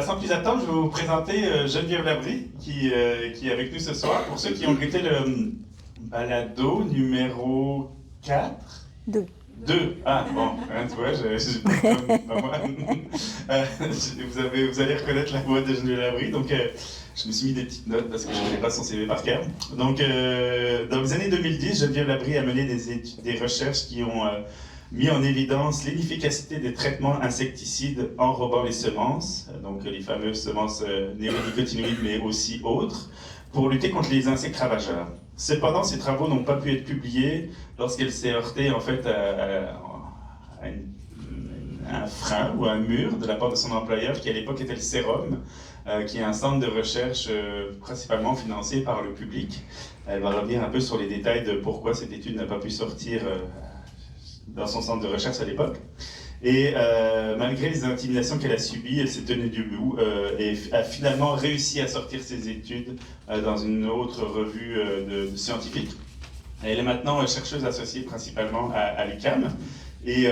Sans plus attendre, je vais vous présenter Geneviève Labrie, qui est avec nous ce soir. Pour ceux qui ont écouté le balado numéro 4. Deux. 2. Ah, bon, hein, tu vois, j'ai pas moi. Vous allez reconnaître la voix de Geneviève Labrie. Donc, je me suis mis des petites notes parce que je ne connais pas son CV par cœur. Donc, dans les années 2010, Geneviève Labrie a mené des recherches qui ont mis en évidence l'inefficacité des traitements insecticides enrobant les semences, donc les fameuses semences néonicotinoïdes, mais aussi autres, pour lutter contre les insectes ravageurs. Cependant, ces travaux n'ont pas pu être publiés lorsqu'elle s'est heurtée en fait à un frein ou un mur de la part de son employeur, qui à l'époque était le Sérum, qui est un centre de recherche principalement financé par le public. Elle va revenir un peu sur les détails de pourquoi cette étude n'a pas pu sortir dans son centre de recherche à l'époque. Et malgré les intimidations qu'elle a subies, elle s'est tenue debout et a finalement réussi à sortir ses études dans une autre revue de scientifique. Elle est maintenant chercheuse associée principalement à l'UQAM. Et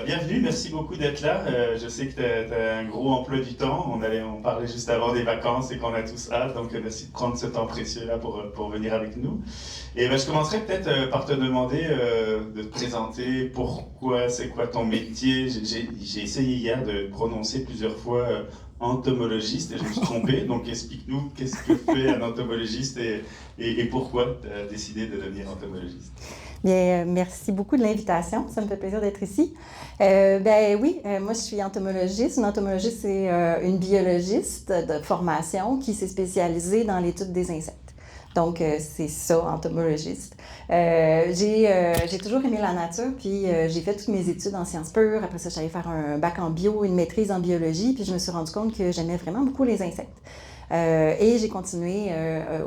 bienvenue, merci beaucoup d'être là. Je sais que tu as un gros emploi du temps. On parlait juste avant des vacances et qu'on a tous hâte, donc merci de prendre ce temps précieux là pour venir avec nous. Et je commencerai peut-être par te demander de te présenter pourquoi, c'est quoi ton métier. J'ai essayé hier de prononcer plusieurs fois entomologiste et je me suis trompé, donc explique-nous qu'est-ce que fait un entomologiste et pourquoi tu as décidé de devenir entomologiste. Bien, merci beaucoup de l'invitation. Ça me fait plaisir d'être ici. Moi, je suis entomologiste. Une entomologiste, c'est une biologiste de formation qui s'est spécialisée dans l'étude des insectes. Donc, c'est ça, entomologiste. J'ai toujours aimé la nature, puis j'ai fait toutes mes études en sciences pures. Après ça, j'allais faire un bac en bio, une maîtrise en biologie, puis je me suis rendu compte que j'aimais vraiment beaucoup les insectes. Et j'ai continué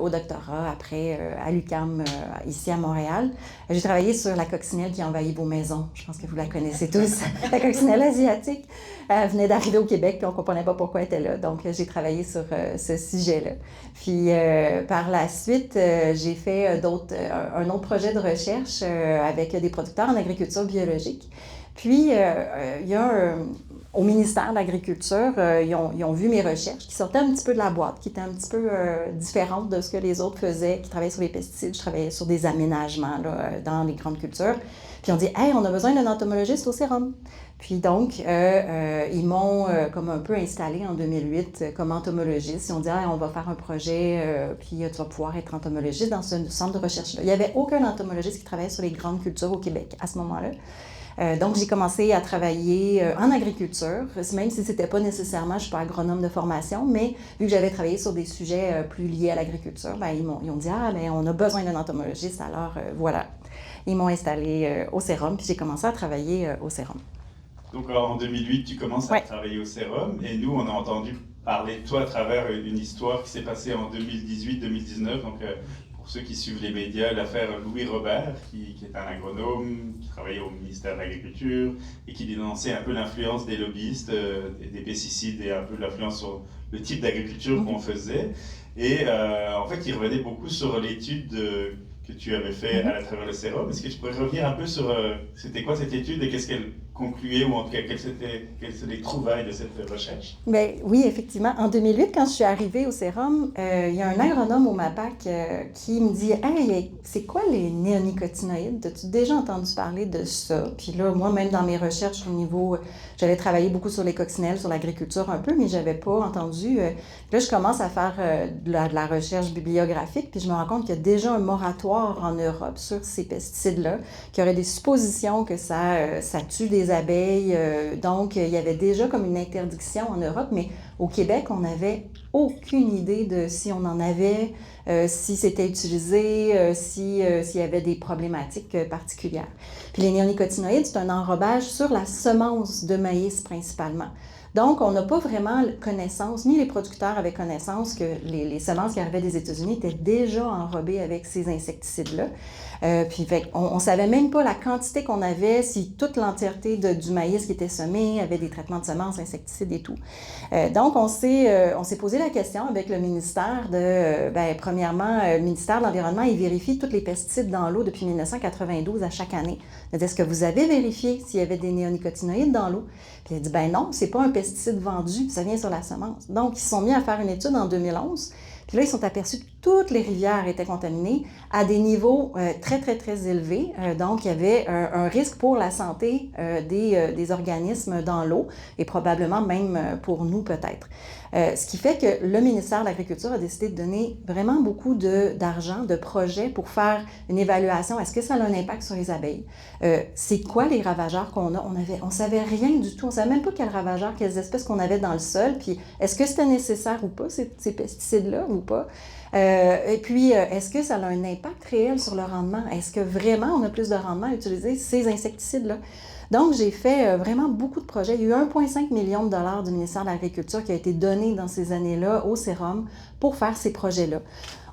au doctorat après à l'UQAM ici à Montréal. J'ai travaillé sur la coccinelle qui envahit vos maisons. Je pense que vous la connaissez tous. La coccinelle asiatique venait d'arriver au Québec puis on ne comprenait pas pourquoi elle était là. Donc j'ai travaillé sur ce sujet-là. Puis par la suite, j'ai fait un autre projet de recherche avec des producteurs en agriculture biologique. Puis, il y a au ministère de l'Agriculture, ils ont vu mes recherches qui sortaient un petit peu de la boîte, qui étaient un petit peu différentes de ce que les autres faisaient, qui travaillaient sur les pesticides. Je travaillais sur des aménagements là, dans les grandes cultures. Puis, on dit « Hey, on a besoin d'un entomologiste au sérum ». Puis donc, ils m'ont comme un peu installé en 2008 comme entomologiste. Ils ont dit hey, on va faire un projet, puis tu vas pouvoir être entomologiste dans ce centre de recherche-là. Il n'y avait aucun entomologiste qui travaillait sur les grandes cultures au Québec à ce moment-là. Donc, j'ai commencé à travailler en agriculture, même si c'était pas nécessairement, je ne suis pas agronome de formation, mais vu que j'avais travaillé sur des sujets plus liés à l'agriculture, ils ont dit « Ah, ben on a besoin d'un entomologiste, alors voilà ». Ils m'ont installé au Sérum, puis j'ai commencé à travailler au Sérum. Donc, en 2008, tu commences à travailler au Sérum, et nous, on a entendu parler de toi à travers une histoire qui s'est passée en 2018-2019, donc pour ceux qui suivent les médias, l'affaire Louis Robert, qui est un agronome, qui travaillait au ministère de l'Agriculture et qui dénonçait un peu l'influence des lobbyistes, des pesticides et un peu l'influence sur le type d'agriculture qu'on faisait. Et en fait, il revenait beaucoup sur l'étude que tu avais fait à travers le Sérum. Est-ce que tu pourrais revenir un peu sur c'était quoi cette étude et qu'est-ce qu'elle concluait ou en tout cas quelles étaient les trouvailles de cette recherche? Bien, oui, effectivement. En 2008, quand je suis arrivée au Sérum, il y a un agronome au MAPAC qui me dit « Hey, c'est quoi les néonicotinoïdes? As-tu déjà entendu parler de ça? » Puis là, moi, même dans mes recherches au niveau... J'avais travaillé beaucoup sur les coccinelles, sur l'agriculture un peu, mais je n'avais pas entendu. Là, je commence à faire de la recherche bibliographique, puis je me rends compte qu'il y a déjà un moratoire en Europe sur ces pesticides-là, qu'il y aurait des suppositions que ça tue des abeilles. Donc, il y avait déjà comme une interdiction en Europe, mais au Québec, on n'avait aucune idée de si on en avait, si c'était utilisé, s'il y avait des problématiques particulières. Puis les néonicotinoïdes, c'est un enrobage sur la semence de maïs principalement. Donc, on n'a pas vraiment connaissance, ni les producteurs avaient connaissance que les semences qui arrivaient des États-Unis étaient déjà enrobées avec ces insecticides-là. Puis on ne savait même pas la quantité qu'on avait, si toute l'entièreté du maïs qui était semé avait des traitements de semences, insecticides et tout. Donc, on s'est posé la question avec le ministère premièrement, le ministère de l'Environnement, il vérifie tous les pesticides dans l'eau depuis 1992 à chaque année. Il a dit, est-ce que vous avez vérifié s'il y avait des néonicotinoïdes dans l'eau? Puis il a dit, non, c'est pas un pesticide pesticide vendu, ça vient sur la semence. Donc, ils se sont mis à faire une étude en 2011. Puis là, ils sont aperçus que toutes les rivières étaient contaminées à des niveaux très, très, très élevés. Donc, il y avait un risque pour la santé des organismes dans l'eau et probablement même pour nous peut-être. Ce qui fait que le ministère de l'Agriculture a décidé de donner vraiment beaucoup d'argent, de projets pour faire une évaluation. Est-ce que ça a un impact sur les abeilles? C'est quoi les ravageurs qu'on a? On savait rien du tout. On ne savait même pas quels ravageurs, quelles espèces qu'on avait dans le sol. Puis, est-ce que c'était nécessaire ou pas, ces pesticides-là ou pas? Et puis, est-ce que ça a un impact réel sur le rendement? Est-ce que vraiment on a plus de rendement à utiliser ces insecticides-là? Donc, j'ai fait vraiment beaucoup de projets. Il y a eu 1,5 million de dollars du ministère de l'Agriculture qui a été donné dans ces années-là au Sérum pour faire ces projets-là.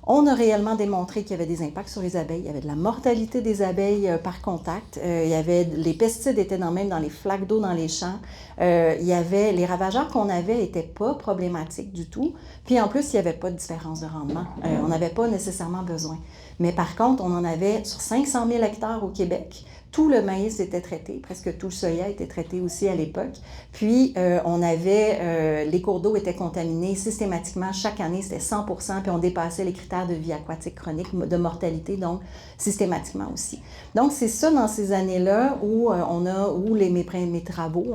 On a réellement démontré qu'il y avait des impacts sur les abeilles. Il y avait de la mortalité des abeilles par contact. Les pesticides étaient même dans les flaques d'eau dans les champs. Les ravageurs qu'on avait n'étaient pas problématiques du tout. Puis en plus, il n'y avait pas de différence de rendement. On n'avait pas nécessairement besoin. Mais par contre, on en avait sur 500 000 hectares au Québec. Tout le maïs était traité, presque tout le soya était traité aussi à l'époque. Puis, les cours d'eau étaient contaminés systématiquement. Chaque année, c'était 100%, puis on dépassait les critères de vie aquatique chronique, de mortalité, donc systématiquement aussi. Donc, c'est ça dans ces années-là où mes travaux,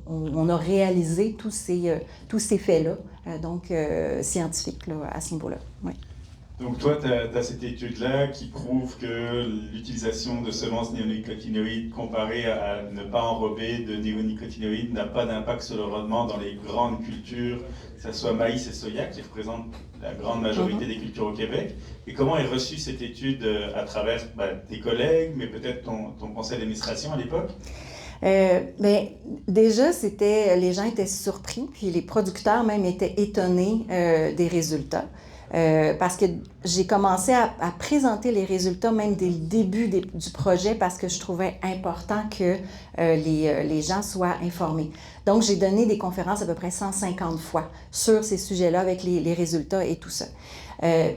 on a réalisé tous ces faits-là, scientifiques là, à ce niveau-là. Oui. Donc toi, tu as cette étude-là qui prouve que l'utilisation de semences néonicotinoïdes comparée à ne pas enrober de néonicotinoïdes n'a pas d'impact sur le rendement dans les grandes cultures, que ce soit maïs et soya, qui représentent la grande majorité des cultures au Québec. Et comment est reçue cette étude à travers tes collègues, mais peut-être ton conseil d'administration à l'époque? Déjà, les gens étaient surpris, puis les producteurs même étaient étonnés des résultats. Parce que j'ai commencé à présenter les résultats même dès le début du projet parce que je trouvais important que les gens soient informés. Donc, j'ai donné des conférences à peu près 150 fois sur ces sujets-là avec les résultats et tout ça.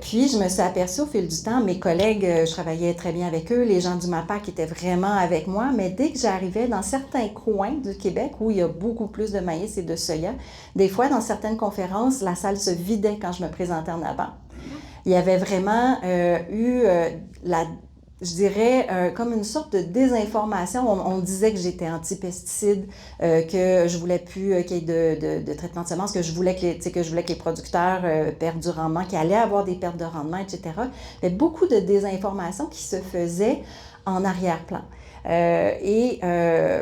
Puis, je me suis aperçue au fil du temps, mes collègues, je travaillais très bien avec eux, les gens du MAPAC étaient vraiment avec moi, mais dès que j'arrivais dans certains coins du Québec où il y a beaucoup plus de maïs et de soya, des fois, dans certaines conférences, la salle se vidait quand je me présentais en avant. Il y avait vraiment comme une sorte de désinformation. On disait que j'étais anti-pesticides, que je voulais plus qu'il y ait de traitement de semences, que je voulais que les producteurs perdent du rendement, qu'il allait avoir des pertes de rendement, etc. Il y avait beaucoup de désinformation qui se faisait en arrière-plan.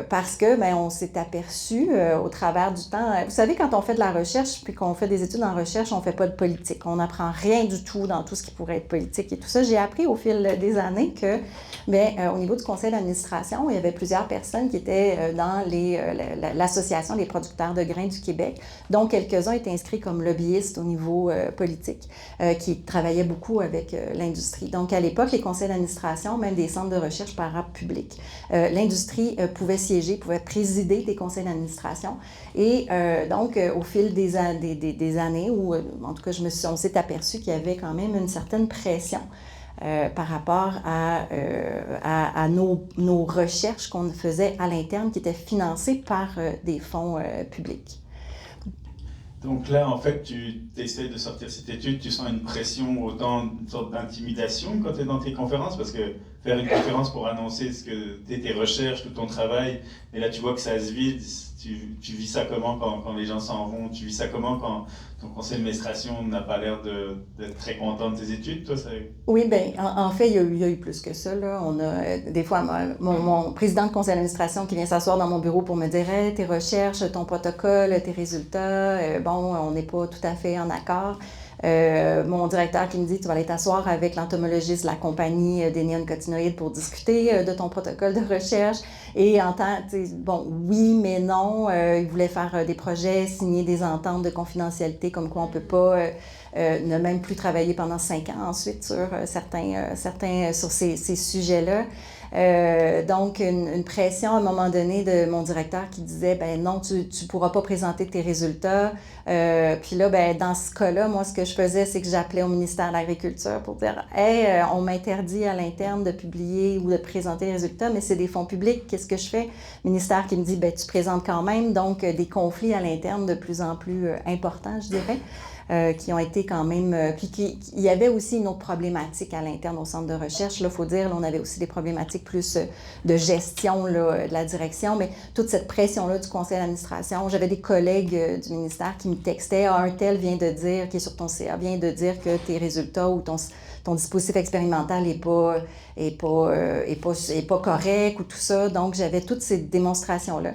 Parce que on s'est aperçu au travers du temps, vous savez, quand on fait de la recherche puis qu'on fait des études en recherche, on fait pas de politique, on n'apprend rien du tout dans tout ce qui pourrait être politique et tout ça. J'ai appris au fil des années que au niveau du conseil d'administration, il y avait plusieurs personnes qui étaient dans l'association des producteurs de grains du Québec, dont quelques-uns étaient inscrits comme lobbyistes au niveau politique, qui travaillaient beaucoup avec l'industrie. Donc à l'époque, les conseils d'administration, même des centres de recherche parapublics, l'industrie pouvait siéger, pouvait présider des conseils d'administration. Et au fil des années, où en tout cas on s'est aperçu qu'il y avait quand même une certaine pression par rapport à nos recherches qu'on faisait à l'interne qui étaient financées par des fonds publics. Donc là, en fait, tu essaies de sortir cette étude, tu sens une pression, autant une sorte d'intimidation quand tu es dans tes conférences, parce que faire une conférence pour annoncer tes recherches, tout ton travail, et là tu vois que ça se vide, tu vis ça comment quand les gens s'en vont? Tu vis ça comment quand ton conseil d'administration n'a pas l'air d'être très content de tes études? Toi, Oui, en fait, il y a eu plus que ça, là. On a des fois mon président de conseil d'administration qui vient s'asseoir dans mon bureau pour me dire hey, tes recherches, ton protocole, tes résultats, on n'est pas tout à fait en accord. Mon directeur qui me dit tu vas aller t'asseoir avec l'entomologiste de la compagnie des néonicotinoïdes pour discuter de ton protocole de recherche. Et oui, mais non. Il voulait faire des projets, signer des ententes de confidentialité comme quoi on ne peut pas ne même plus travailler pendant 5 ans ensuite sur sur ces sujets-là. Donc, une pression à un moment donné de mon directeur qui disait, ben non, tu ne pourras pas présenter tes résultats. Puis là, ben, dans ce cas-là, moi, ce que je faisais, c'est que j'appelais au ministère de l'Agriculture pour dire, hey, on m'interdit à l'interne de publier ou de présenter les résultats, mais c'est des fonds publics, qu'est-ce que je fais? Ministère qui me dit, ben, tu présentes quand même, donc des conflits à l'interne de plus en plus importants, je dirais. Qui ont été quand même... puis il y avait aussi une autre problématique à l'interne au centre de recherche. Là, il faut dire, là, on avait aussi des problématiques plus de gestion là, de la direction, mais toute cette pression-là du conseil d'administration, j'avais des collègues du ministère qui me textaient, un tel vient de dire, qui est sur ton CA, vient de dire que tes résultats ou ton dispositif expérimental n'est pas correct ou tout ça. Donc, j'avais toutes ces démonstrations-là.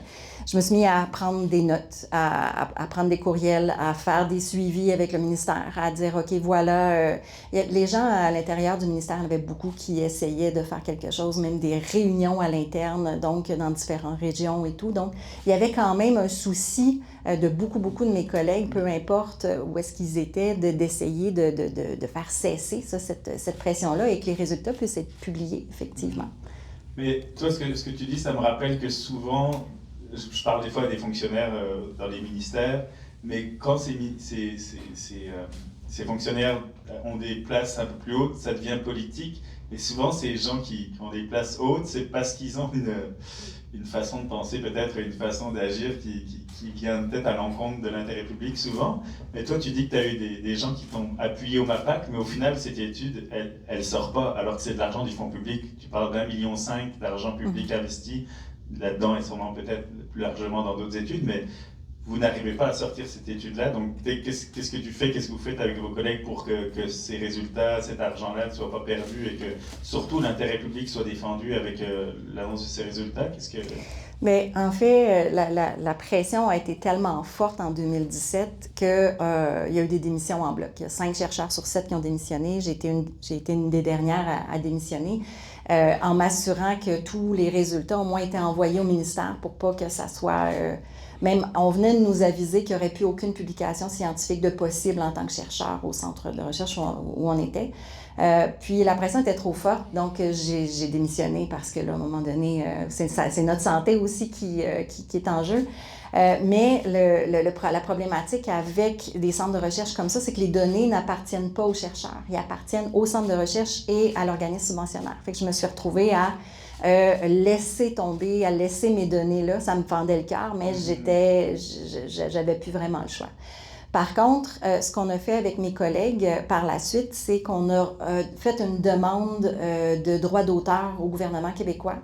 Je me suis mis à prendre des notes, à prendre des courriels, à faire des suivis avec le ministère, à dire, OK, voilà. Les gens à l'intérieur du ministère, il y en avait beaucoup qui essayaient de faire quelque chose, même des réunions à l'interne, donc dans différentes régions et tout. Donc, il y avait quand même un souci de beaucoup de mes collègues, peu importe où est-ce qu'ils étaient, d'essayer de faire cesser ça, cette pression-là et que les résultats puissent être publiés, effectivement. Mais toi, ce que tu dis, ça me rappelle que souvent, je parle des fois des fonctionnaires dans les ministères, mais quand ces fonctionnaires ont des places un peu plus hautes, ça devient politique. Et souvent, ces gens qui ont des places hautes, c'est parce qu'ils ont une façon de penser, peut-être une façon d'agir qui vient peut-être à l'encontre de l'intérêt public souvent. Mais toi, tu dis que tu as eu des gens qui t'ont appuyé au MAPAC, mais au final, cette étude, elle ne sort pas, alors que c'est de l'argent du fonds public. Tu parles d'1,5 million d'argent public investi là-dedans et sûrement peut-être plus largement dans d'autres études, mais vous n'arrivez pas à sortir cette étude-là. Donc, qu'est-ce que tu fais, qu'est-ce que vous faites avec vos collègues pour que ces résultats, cet argent-là ne soit pas perdu et que surtout l'intérêt public soit défendu avec l'annonce de ces résultats? Mais en fait, la pression a été tellement forte en 2017 qu'il y a eu des démissions en bloc. Il y a 5 chercheurs sur 7 qui ont démissionné. J'ai été une des dernières à démissionner. En m'assurant que tous les résultats au moins étaient envoyés au ministère pour pas que ça soit... même, on venait de nous aviser qu'il n'y aurait plus aucune publication scientifique de possible en tant que chercheur au centre de recherche où on était. Puis la pression était trop forte, donc j'ai démissionné parce que là, à un moment donné, c'est notre santé aussi qui est en jeu. Mais la problématique avec des centres de recherche comme ça, c'est que les données n'appartiennent pas aux chercheurs. Ils appartiennent au centre de recherche et à l'organisme subventionnaire. Fait que je me suis retrouvée à laisser tomber, à laisser mes données là. Ça me fendait le cœur, mais j'avais plus vraiment le choix. Par contre, ce qu'on a fait avec mes collègues par la suite, c'est qu'on a fait une demande de droit d'auteur au gouvernement québécois.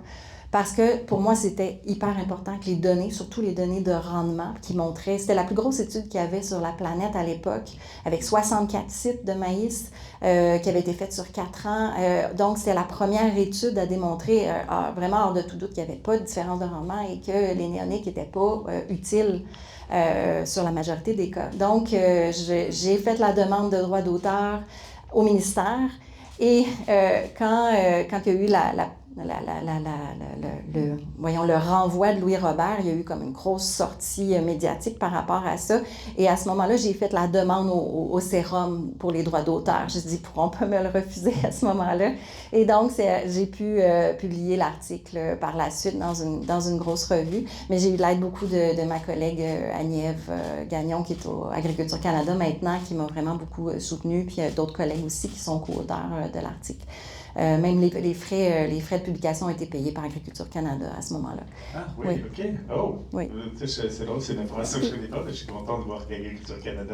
Parce que pour moi, c'était hyper important que les données, surtout les données de rendement, qui montraient, c'était la plus grosse étude qu'il y avait sur la planète à l'époque, avec 64 sites de maïs qui avaient été faits sur 4 ans. Donc, c'était la première étude à démontrer, vraiment hors de tout doute, qu'il n'y avait pas de différence de rendement et que les néoniques n'étaient pas utiles sur la majorité des cas. Donc, j'ai fait la demande de droit d'auteur au ministère et quand il y a eu le renvoi de Louis Robert, il y a eu comme une grosse sortie médiatique par rapport à ça. Et à ce moment-là, j'ai fait la demande au Sérum pour les droits d'auteur. J'ai dit, on peut me le refuser à ce moment-là. Et donc, j'ai pu publier l'article par la suite dans une grosse revue. Mais j'ai eu l'aide beaucoup de ma collègue Annie-Ève Gagnon, qui est au Agriculture Canada maintenant, qui m'a vraiment beaucoup soutenue. Puis d'autres collègues aussi qui sont co-auteurs de l'article. Même les frais de publication ont été payés par Agriculture Canada à ce moment-là. Ah oui, OK. Oh! Oui. C'est drôle, c'est une information que je ne connais pas, mais je suis content de voir qu'Agriculture Canada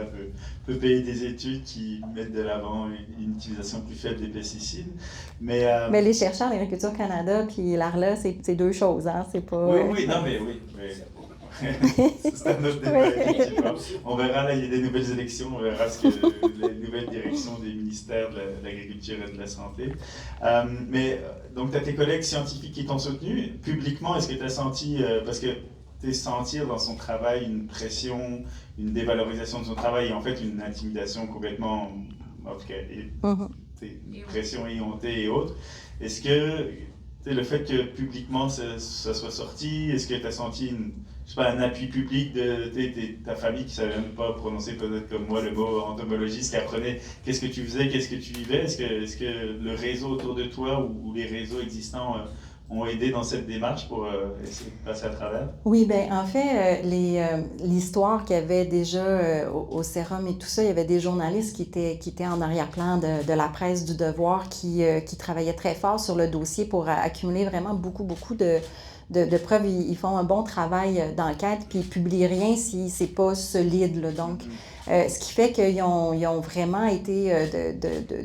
peut payer des études qui mettent de l'avant une utilisation plus faible des pesticides. Mais les chercheurs d'Agriculture Canada puis l'ARLA, c'est deux choses, hein? C'est pas... Oui, non, mais oui. C'est un autre débat, effectivement. On verra, là, il y a des nouvelles élections, on verra les nouvelles directions des ministères de l'Agriculture et de la Santé. Donc, tu as tes collègues scientifiques qui t'ont soutenu. Publiquement, est-ce que tu as senti, parce que tu sentir dans son travail une pression, une dévalorisation de son travail et en fait une intimidation complètement, en tout cas, une pression éhontée et autres. Est-ce que le fait que publiquement ça soit sorti, est-ce que tu as senti un appui public de ta famille qui ne savait même pas prononcer peut-être comme moi le mot entomologiste, qui apprenait qu'est-ce que tu faisais, qu'est-ce que tu vivais? Est-ce que le réseau autour de toi ou les réseaux existants ont aidé dans cette démarche pour essayer de passer à travers? Oui, bien, en fait, l'histoire qu'il y avait déjà au Sérum et tout ça, il y avait des journalistes qui étaient en arrière-plan de la presse du Devoir qui travaillaient très fort sur le dossier pour accumuler vraiment beaucoup de preuves. Ils font un bon travail d'enquête, puis ils publient rien si c'est pas solide, là. Donc, ce qui fait qu'ils ont vraiment été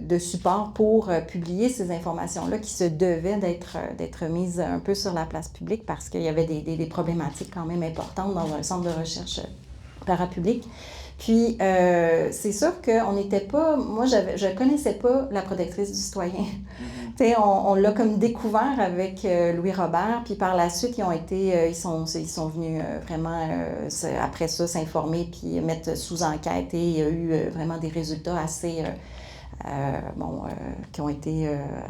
de support pour publier ces informations-là qui se devaient d'être mises un peu sur la place publique parce qu'il y avait des problématiques quand même importantes dans un centre de recherche parapublic. Puis, c'est sûr qu'on n'était pas... Moi, je connaissais pas la protectrice du citoyen. Tu sais, on l'a comme découvert avec Louis Robert, puis par la suite, ils sont venus vraiment, après ça, s'informer, puis mettre sous enquête, et il y a eu vraiment des résultats assez... qui ont été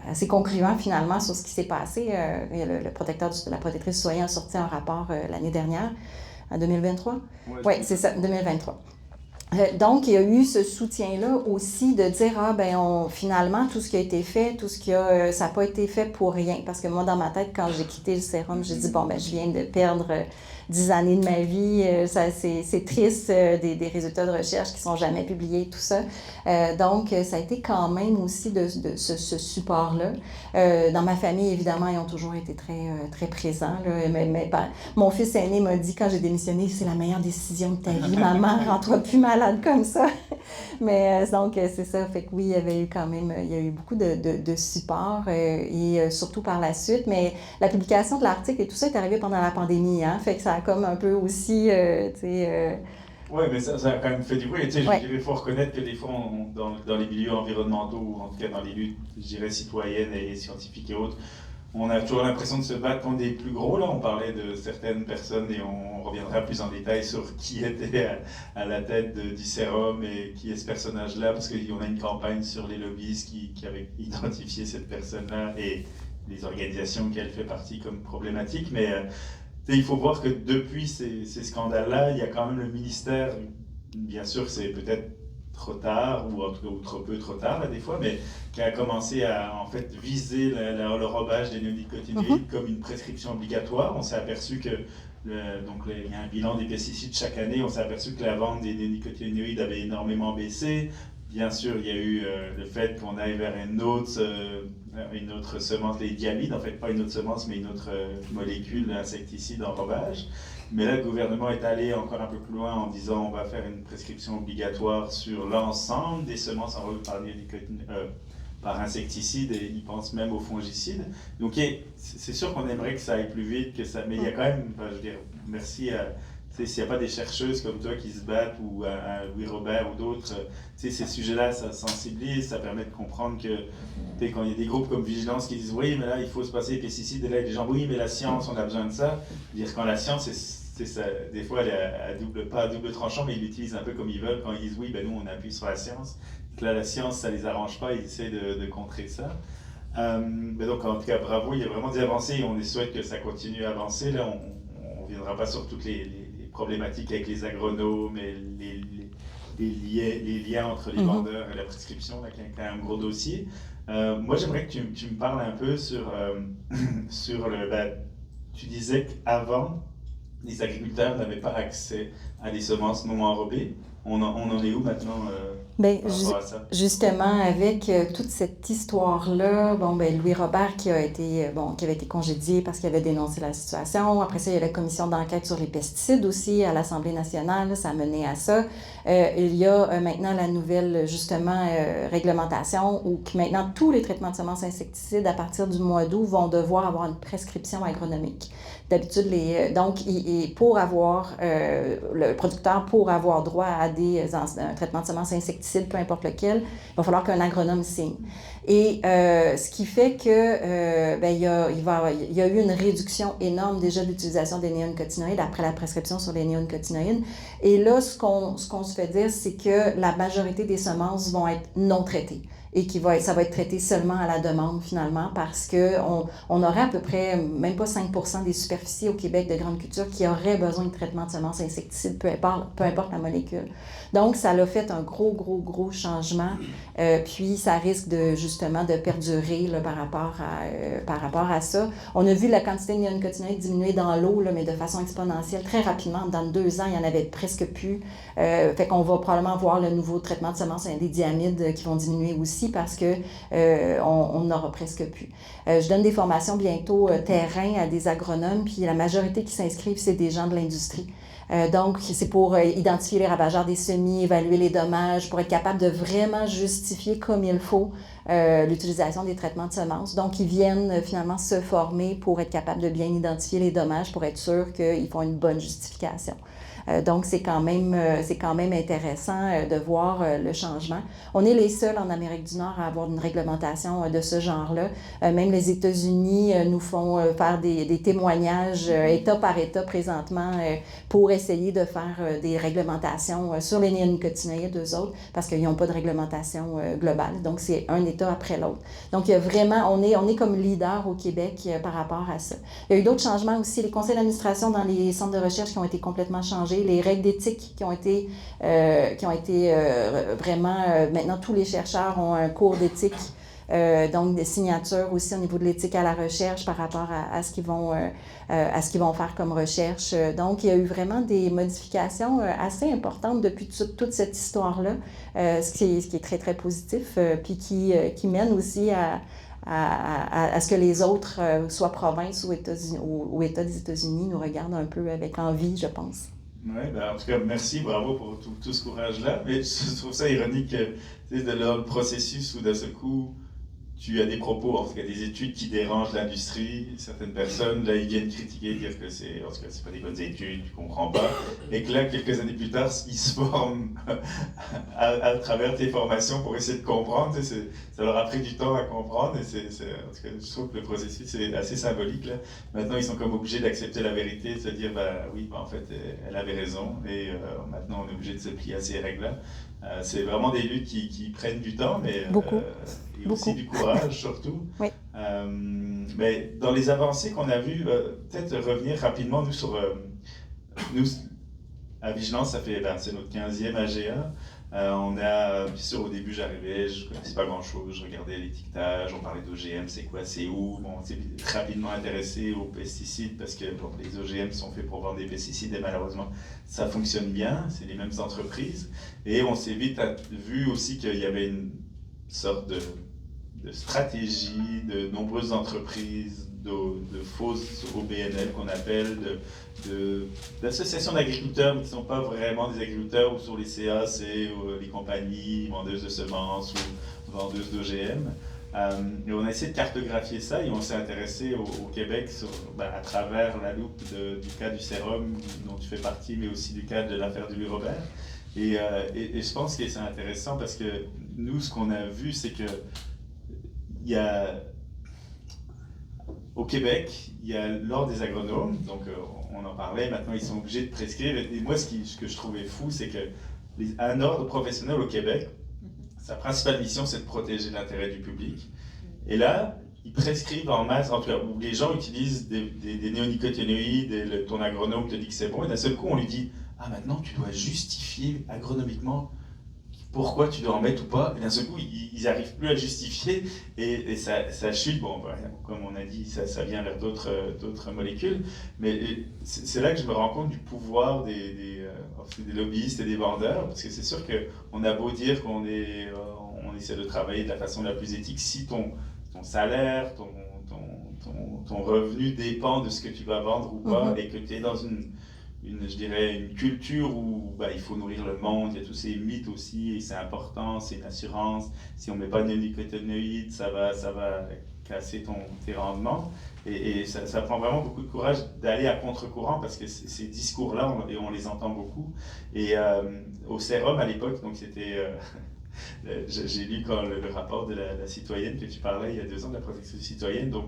assez concluants finalement sur ce qui s'est passé. La protectrice du citoyen a sorti un rapport l'année dernière, en 2023. Oui, c'est ça, 2023. Donc, il y a eu ce soutien-là aussi de dire, finalement, tout ce qui a été fait, ça n'a pas été fait pour rien. Parce que moi, dans ma tête, quand j'ai quitté le Sérum, j'ai dit, je viens de perdre 10 années de ma vie, c'est triste, des résultats de recherche qui ne sont jamais publiés, tout ça. Donc, ça a été quand même aussi de ce support-là. Dans ma famille, évidemment, ils ont toujours été très, très présents, là. Mon fils aîné m'a dit, quand j'ai démissionné, c'est la meilleure décision de ta vie, maman, rends-toi plus malade comme ça. Mais donc, c'est ça. Fait que oui, il y a eu beaucoup de support et surtout par la suite. Mais la publication de l'article et tout ça est arrivé pendant la pandémie, hein. Fait que ça a comme un peu aussi, Oui, mais ça a quand même fait du bruit. Tu sais, je dirais, il faut reconnaître que des fois, dans les milieux environnementaux, ou en tout cas dans les luttes, je dirais, citoyennes et scientifiques et autres, on a toujours l'impression de se battre contre des plus gros. Là, on parlait de certaines personnes et on reviendra plus en détail sur qui était à la tête du Sérum et qui est ce personnage-là, parce qu'on a une campagne sur les lobbyistes qui avaient identifié cette personne-là et les organisations qu'elle fait partie comme problématiques. Mais il faut voir que depuis ces scandales-là, il y a quand même le ministère, bien sûr c'est peut-être trop tard, ou en tout cas ou trop peu trop tard là, des fois, mais qui a commencé à en fait viser le robage des néonicotinoïdes comme une prescription obligatoire. On s'est aperçu que il y a un bilan des pesticides chaque année, on s'est aperçu que la vente des néonicotinoïdes avait énormément baissé. Bien sûr, il y a eu le fait qu'on aille vers une autre semence, les diamides, en fait pas une autre semence, mais une autre molécule insecticide enrobage. Mais là, le gouvernement est allé encore un peu plus loin en disant on va faire une prescription obligatoire sur l'ensemble des semences enrobées par insecticides, et ils pensent même aux fongicides. Donc c'est sûr qu'on aimerait que ça aille plus vite, mais il y a quand même, je veux dire, merci à... S'il n'y a pas des chercheuses comme toi qui se battent, ou à Louis Robert ou d'autres, ces sujets-là, ça sensibilise, ça permet de comprendre que quand il y a des groupes comme Vigilance qui disent oui, mais là, il faut se passer les pesticides, et là, les gens, oui, mais la science, on a besoin de ça. Dire quand la science, c'est ça, des fois, elle est pas à double tranchant, mais ils l'utilisent un peu comme ils veulent quand ils disent oui, nous, on appuie sur la science. Donc là, la science, ça les arrange pas, ils essaient de contrer ça. Mais donc, en tout cas, bravo, il y a vraiment des avancées et on souhaite que ça continue à avancer. Là, on ne reviendra pas sur toutes les problématiques avec les agronomes et les liens entre les vendeurs et la prescription, là, qui est quand même un gros dossier. Moi, j'aimerais que tu me parles un peu sur tu disais qu'avant, les agriculteurs n'avaient pas accès à des semences non enrobées. On en est où maintenant par rapport à ça? Justement, avec toute cette histoire-là, Louis Robert qui avait été congédié parce qu'il avait dénoncé la situation. Après ça, il y a la commission d'enquête sur les pesticides aussi à l'Assemblée nationale. Ça a mené à ça. Il y a maintenant la nouvelle, justement, réglementation où maintenant tous les traitements de semences insecticides à partir du mois d'août vont devoir avoir une prescription agronomique. D'habitude, pour avoir, le producteur, pour avoir droit à un traitement de semences insecticides, peu importe lequel, il va falloir qu'un agronome signe. Et ce qui fait que il y a eu une réduction énorme déjà de l'utilisation des néonicotinoïdes après la prescription sur les néonicotinoïdes. Et là, ce qu'on se fait dire, c'est que la majorité des semences vont être non traitées. et ça va être traité seulement à la demande finalement parce qu'on aurait à peu près même pas 5% des superficies au Québec de grande culture qui auraient besoin de traitement de semences insecticides, peu importe la molécule. Donc, ça a fait un gros changement, puis ça risque justement de perdurer là, par rapport à ça. On a vu la quantité de néonicotinoïdes diminuer dans l'eau, mais de façon exponentielle, très rapidement. Dans 2 ans, il n'y en avait presque plus. Fait qu'on va probablement voir le nouveau traitement de semences des diamides qui vont diminuer aussi parce qu'on n'aura presque plus. Je donne des formations bientôt terrain à des agronomes, puis la majorité qui s'inscrivent, c'est des gens de l'industrie. Donc, c'est pour identifier les ravageurs des semis, évaluer les dommages, pour être capable de vraiment justifier comme il faut l'utilisation des traitements de semences. Donc, ils viennent finalement se former pour être capables de bien identifier les dommages, pour être sûr qu'ils font une bonne justification. Donc, c'est quand même intéressant de voir le changement. On est les seuls en Amérique du Nord à avoir une réglementation de ce genre-là. Même les États-Unis nous font faire des témoignages État par État présentement pour essayer de faire des réglementations sur les néonicotinoïdes, eux autres, parce qu'ils n'ont pas de réglementation globale. Donc, c'est un État après l'autre. Donc, il y a vraiment, on est comme leader au Québec par rapport à ça. Il y a eu d'autres changements aussi. Les conseils d'administration dans les centres de recherche qui ont été complètement changés, les règles d'éthique qui ont été vraiment... maintenant, tous les chercheurs ont un cours d'éthique, donc des signatures aussi au niveau de l'éthique à la recherche par rapport à ce qu'ils vont faire comme recherche. Donc, il y a eu vraiment des modifications assez importantes depuis toute cette histoire-là, ce qui est très, très positif, puis qui mène aussi à ce que les autres, soit provinces ou États des États-Unis, nous regardent un peu avec envie, je pense. Oui, ben en tout cas, merci, bravo pour tout ce courage-là. Mais je trouve ça ironique dans le processus où d'un seul coup, tu as des propos, en tout cas des études qui dérangent l'industrie. Certaines personnes, là, ils viennent critiquer, dire que en tout cas, c'est pas des bonnes études, tu comprends pas. Et que là, quelques années plus tard, ils se forment à travers tes formations pour essayer de comprendre. Ça leur a pris du temps à comprendre. Et en tout cas, je trouve que le processus est assez symbolique, là. Maintenant, ils sont comme obligés d'accepter la vérité, de se dire, oui, en fait, elle avait raison. Et maintenant, on est obligé de se plier à ces règles-là. C'est vraiment des luttes qui prennent du temps, mais et aussi du courage surtout. Oui. Mais dans les avancées qu'on a vues, peut-être revenir rapidement, nous à Vigilance, c'est notre 15e AGA. Bien sûr, au début, j'arrivais, je ne connaissais pas grand-chose, je regardais l'étiquetage, on parlait d'OGM, c'est quoi, c'est où. Bon, on s'est rapidement intéressé aux pesticides parce que les OGM sont faits pour vendre des pesticides et malheureusement, ça fonctionne bien, c'est les mêmes entreprises. Et on s'est vite vu aussi qu'il y avait une sorte de stratégie de nombreuses entreprises, de fausses OBNL qu'on appelle, d'associations d'agriculteurs mais qui ne sont pas vraiment des agriculteurs, ou sur les CA, c'est les compagnies vendeuses de semences ou vendeuses d'OGM. Et on a essayé de cartographier ça et on s'est intéressé au Québec à travers la loupe du cas du sérum dont tu fais partie, mais aussi du cas de l'affaire de Louis Robert. Et je pense que c'est intéressant parce que nous, ce qu'on a vu, c'est que au Québec, il y a l'ordre des agronomes, donc on en parlait, maintenant ils sont obligés de prescrire. Et moi, ce que je trouvais fou, c'est qu'un ordre professionnel au Québec, sa principale mission, c'est de protéger l'intérêt du public. Et là, ils prescrivent en masse, en tout cas, où les gens utilisent des néonicotinoïdes, et ton agronome te dit que c'est bon, et d'un seul coup, on lui dit « Ah, maintenant, tu dois justifier agronomiquement pourquoi tu dois en mettre ou pas ?» Et d'un seul coup, ils n'arrivent plus à justifier, et ça chute. Bon, comme on a dit, ça vient vers d'autres molécules, mais c'est là que je me rends compte du pouvoir des lobbyistes et des vendeurs, parce que c'est sûr qu'on a beau dire qu'on essaie de travailler de la façon la plus éthique, si ton salaire, ton revenu dépend de ce que tu vas vendre ou pas, et que tu es dans je dirais, une culture où il faut nourrir le monde, il y a tous ces mythes aussi, et c'est important, c'est une assurance. Si on ne met pas de néonicotinoïdes, ça va casser tes rendements. Et ça prend vraiment beaucoup de courage d'aller à contre-courant, parce que ces discours-là, on les entend beaucoup. Et au sérum, à l'époque, donc c'était... j'ai lu le rapport de la citoyenne que tu parlais il y a 2 ans, de la protection citoyenne. Donc,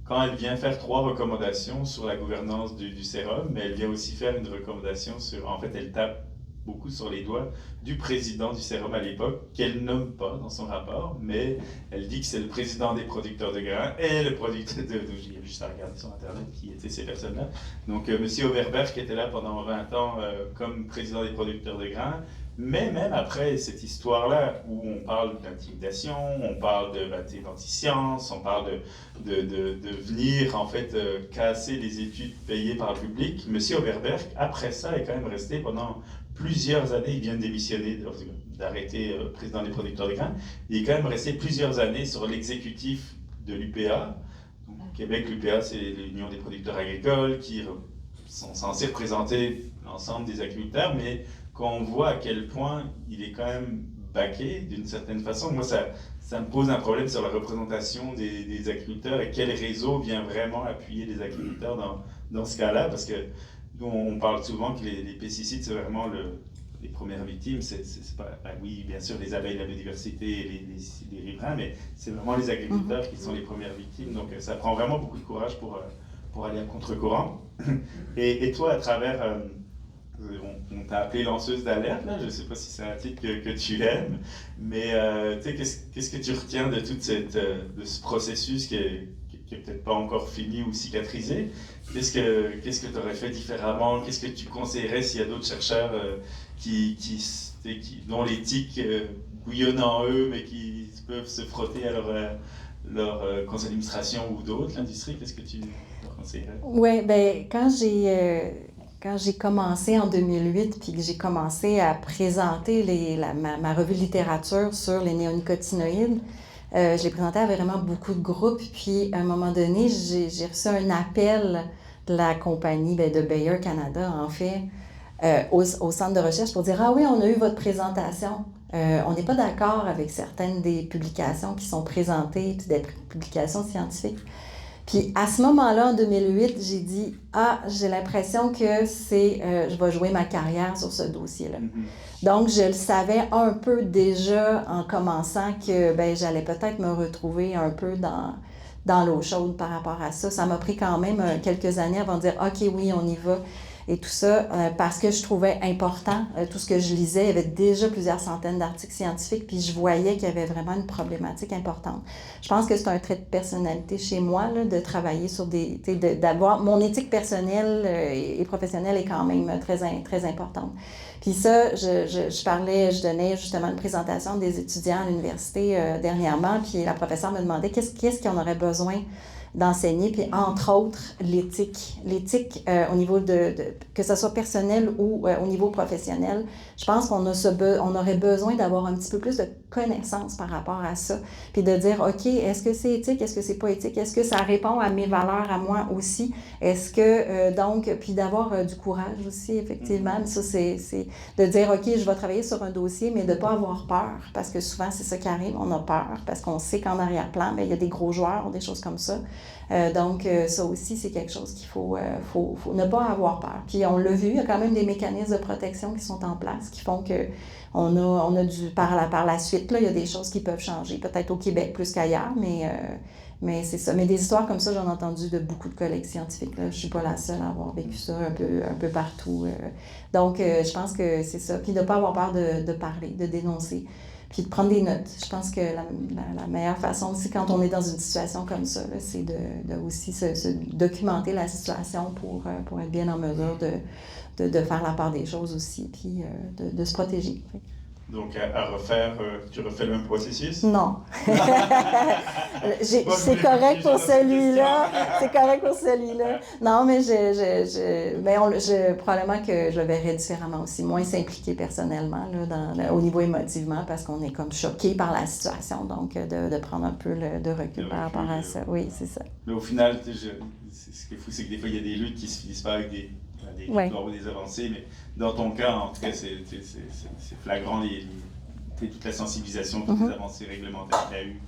quand elle vient faire 3 recommandations sur la gouvernance du sérum, mais elle vient aussi faire une recommandation sur... En fait, elle tape beaucoup sur les doigts du président du Sérum à l'époque, qu'elle nomme pas dans son rapport, mais elle dit que c'est le président des producteurs de grains et le producteur j'ai juste à regarder sur Internet qui étaient ces personnes-là. Donc, M. Overberg qui était là pendant 20 ans comme président des producteurs de grains, mais même après cette histoire-là, où on parle d'intimidation, on parle d'anti-science, on parle de venir en fait casser les études payées par le public, M. Overberg, après ça, est quand même resté pendant plusieurs années, il vient de démissionner, d'arrêter président des producteurs de grains, il est quand même resté plusieurs années sur l'exécutif de l'UPA. Au Québec, l'UPA, c'est l'Union des producteurs agricoles qui sont censés représenter l'ensemble des agriculteurs, mais quand on voit à quel point il est quand même baqué d'une certaine façon, moi ça me pose un problème sur la représentation des agriculteurs et quel réseau vient vraiment appuyer les agriculteurs dans ce cas-là, parce que nous on parle souvent que les pesticides c'est vraiment les premières victimes, c'est pas, oui bien sûr les abeilles, la biodiversité et les riverains, mais c'est vraiment les agriculteurs qui sont les premières victimes, donc ça prend vraiment beaucoup de courage pour aller à contre-courant. Et toi à travers... on t'a appelé lanceuse d'alerte, là. Je ne sais pas si c'est un titre que tu aimes, mais qu'est-ce que tu retiens de de ce processus qui est peut-être pas encore fini ou cicatrisé? Qu'est-ce que tu aurais fait différemment? Qu'est-ce que tu conseillerais s'il y a d'autres chercheurs dont l'éthique bouillonne en eux, mais qui peuvent se frotter à leur conseil d'administration ou d'autres, l'industrie? Qu'est-ce que tu leur conseillerais? Oui, ben quand j'ai commencé en 2008, puis que j'ai commencé à présenter ma revue de littérature sur les néonicotinoïdes, je l'ai présenté à vraiment beaucoup de groupes. Puis à un moment donné, j'ai reçu un appel de la compagnie de Bayer Canada, en fait, au centre de recherche pour dire « Ah oui, on a eu votre présentation. On n'est pas d'accord avec certaines des publications qui sont présentées, puis des publications scientifiques. » Puis à ce moment-là, en 2008, j'ai dit « Ah, j'ai l'impression que je vais jouer ma carrière sur ce dossier-là. » Donc, je le savais un peu déjà en commençant que j'allais peut-être me retrouver un peu dans l'eau chaude par rapport à ça. Ça m'a pris quand même quelques années avant de dire « OK, oui, on y va. » Et tout ça, parce que je trouvais important, tout ce que je lisais, il y avait déjà plusieurs centaines d'articles scientifiques, puis je voyais qu'il y avait vraiment une problématique importante. Je pense que c'est un trait de personnalité chez moi, là, de travailler sur d'avoir... Mon éthique personnelle et professionnelle est quand même très importante. Puis ça, je donnais justement une présentation des étudiants à l'université dernièrement, puis la professeure me demandait qu'est-ce qu'on aurait besoin d'enseigner, puis entre autres, l'éthique. L'éthique au niveau que ce soit personnel ou au niveau professionnel, je pense qu'on aurait besoin d'avoir un petit peu plus de connaissances par rapport à ça, puis de dire, OK, est-ce que c'est éthique, est-ce que c'est pas éthique, est-ce que ça répond à mes valeurs à moi aussi, est-ce que, puis d'avoir du courage aussi, effectivement, mais ça, c'est de dire, OK, je vais travailler sur un dossier, mais de ne pas avoir peur, parce que souvent, c'est ça qui arrive, on a peur, parce qu'on sait qu'en arrière-plan, il y a des gros joueurs ou des choses comme ça. Donc, ça aussi, c'est quelque chose qu'il faut ne pas avoir peur. Puis, on l'a vu, il y a quand même des mécanismes de protection qui sont en place, qui font que on a par la suite, là, il y a des choses qui peuvent changer, peut-être au Québec plus qu'ailleurs, mais c'est ça. Mais des histoires comme ça, j'en ai entendu de beaucoup de collègues scientifiques, là. Je ne suis pas la seule à avoir vécu ça un peu partout. Donc, je pense que c'est ça. Puis, de ne pas avoir peur de parler, de dénoncer. Puis de prendre des notes. Je pense que la meilleure façon aussi, quand on est dans une situation comme ça, là, c'est de aussi se documenter la situation pour être bien en mesure de faire la part des choses aussi, puis de se protéger. Donc, à refaire, tu refais le même processus? Non. C'est correct pour celui-là. C'est correct pour celui-là. Non, mais probablement que je le verrais différemment aussi, moins s'impliquer personnellement, là, au niveau émotivement, parce qu'on est comme choqué par la situation. Donc, de prendre un peu de recul par rapport à ça. Oui, c'est ça. Mais au final, ce qui est fou, c'est que des fois, il y a des luttes qui se finissent pas avec des victoires ou des avancées, mais dans ton cas, en tout cas, c'est flagrant toute la sensibilisation, toutes les avancées réglementaires qu'il y a eu.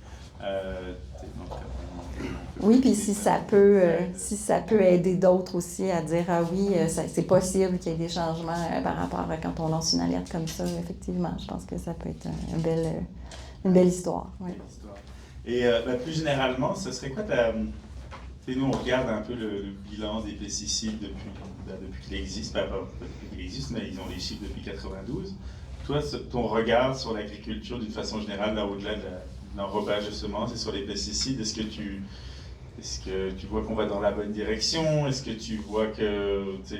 Oui, puis si ça peut aider d'autres aussi à dire « Ah oui, c'est possible qu'il y ait des changements par rapport à quand on lance une alerte comme ça », effectivement, je pense que ça peut être une belle histoire. Oui. Et plus généralement, ce serait quoi Et nous, on regarde un peu le bilan des pesticides depuis qu'il existe, pas depuis qu'il existe, mais ils ont les chiffres depuis 92. Toi, ton regard sur l'agriculture d'une façon générale, là, au-delà de l'enrobage de semences et sur les pesticides, est-ce que tu vois qu'on va dans la bonne direction? Est-ce que tu vois que, tu sais,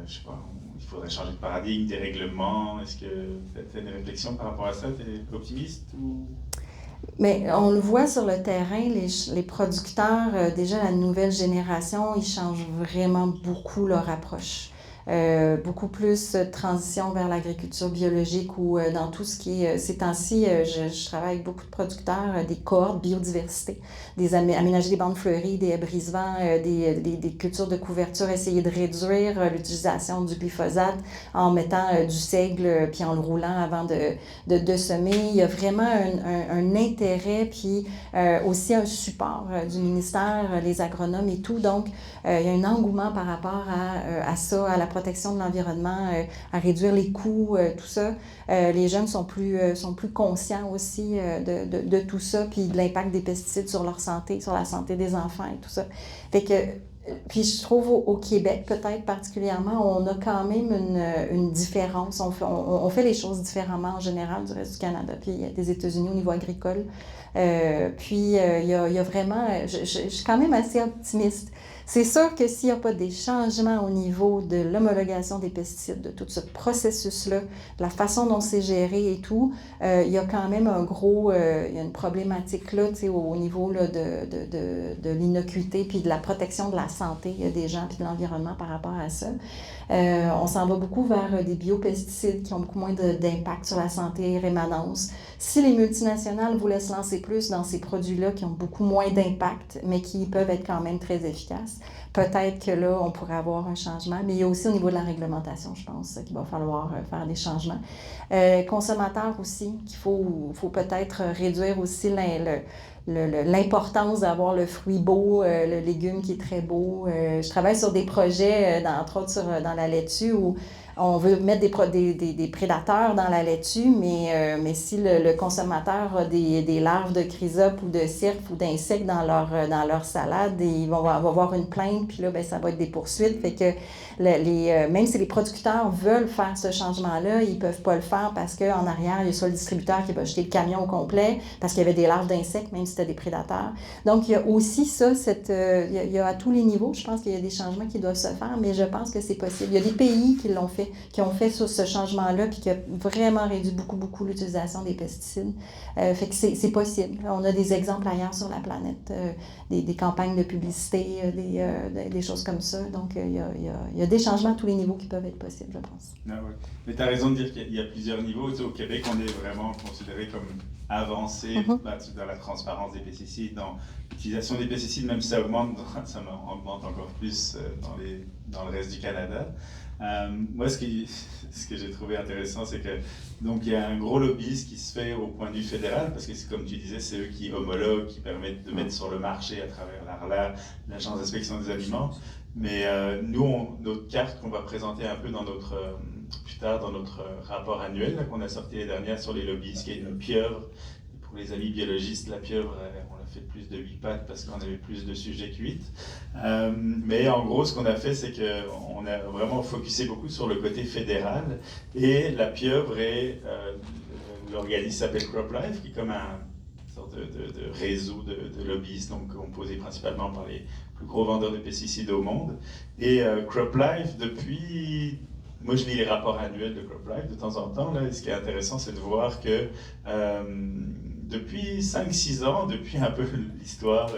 je sais pas, il faudrait changer de paradigme, des règlements? Est-ce que tu as une réflexion par rapport à ça? Tu es optimiste ou... Mais on le voit sur le terrain, les producteurs, déjà la nouvelle génération, ils changent vraiment beaucoup leur approche. Beaucoup plus de transition vers l'agriculture biologique ou dans tout ce qui est... Ces temps-ci, je travaille avec beaucoup de producteurs, des cohortes biodiversité, aménager des bandes fleuries, des brise-vents, des cultures de couverture, essayer de réduire l'utilisation du glyphosate en mettant du seigle puis en le roulant avant de semer. Il y a vraiment un intérêt puis aussi un support du ministère, les agronomes et tout. Donc, il y a un engouement par rapport à ça, à la protection de l'environnement, à réduire les coûts, tout ça. Les jeunes sont plus conscients aussi de tout ça, puis de l'impact des pesticides sur leur santé, sur la santé des enfants et tout ça. Fait que, puis je trouve au Québec, peut-être particulièrement, on a quand même une différence. On fait les choses différemment en général du reste du Canada, puis des États-Unis au niveau agricole. Puis il y a vraiment... Je suis quand même assez optimiste. C'est sûr que s'il n'y a pas des changements au niveau de l'homologation des pesticides, de tout ce processus-là, de la façon dont c'est géré et tout, il y a quand même il y a une problématique là, au niveau là, de l'innocuité puis de la protection de la santé des gens puis de l'environnement par rapport à ça. On s'en va beaucoup vers des biopesticides qui ont beaucoup moins d'impact sur la santé et rémanence. Si les multinationales voulaient se lancer plus dans ces produits-là qui ont beaucoup moins d'impact, mais qui peuvent être quand même très efficaces, peut-être que là, on pourrait avoir un changement. Mais il y a aussi au niveau de la réglementation, je pense, qu'il va falloir faire des changements. Consommateurs aussi, qu'il faut peut-être réduire aussi l'importance d'avoir le fruit beau, le légume qui est très beau. Je travaille sur des projets, entre autres dans la laitue, où on veut mettre des prédateurs dans la laitue, mais si le consommateur a des larves de chrysope ou de cirque ou d'insectes dans leur salade, il va avoir une plainte, puis là, ben, ça va être des poursuites. Fait que même si les producteurs veulent faire ce changement-là, ils ne peuvent pas le faire parce qu'en arrière, il y a soit le distributeur qui va jeter le camion au complet parce qu'il y avait des larves d'insectes, même si c'était des prédateurs. Donc, il y a aussi ça, il y a à tous les niveaux, je pense qu'il y a des changements qui doivent se faire, mais je pense que c'est possible. Il y a des pays qui l'ont fait, qui ont fait ce changement-là, puis qui a vraiment réduit beaucoup, beaucoup l'utilisation des pesticides. Fait que c'est possible. On a des exemples ailleurs sur la planète, des campagnes de publicité, des choses comme ça. Donc, il y a des changements à tous les niveaux qui peuvent être possibles, je pense. Ah ouais. Mais tu as raison de dire qu'il y a plusieurs niveaux. Tu sais, au Québec, on est vraiment considéré comme avancé dans la transparence des pesticides, dans l'utilisation des pesticides, même si ça augmente encore plus dans le reste du Canada. Moi, ce que j'ai trouvé intéressant, c'est que donc il y a un gros lobbyisme qui se fait au point de vue fédéral, parce que c'est comme tu disais, c'est eux qui homologuent, qui permettent de mettre sur le marché à travers l'ARLA, l'Agence d'inspection des aliments. Mais nous, notre carte qu'on va présenter un peu plus tard dans notre rapport annuel qu'on a sorti l'année dernière sur les lobbyistes, qui est une pieuvre. Pour les amis biologistes, la pieuvre, on l'a fait plus de 8 pattes parce qu'on avait plus de sujets que 8. Mais en gros, ce qu'on a fait, c'est qu'on a vraiment focusé beaucoup sur le côté fédéral. Et la pieuvre l'organisme s'appelle CropLife, qui est comme une sorte de réseau de lobbyistes, donc composé principalement par les plus gros vendeurs de pesticides au monde. Et CropLife, moi, je lis les rapports annuels de CropLife de temps en temps. Là, et ce qui est intéressant, c'est de voir que depuis 5-6 ans, depuis un peu l'histoire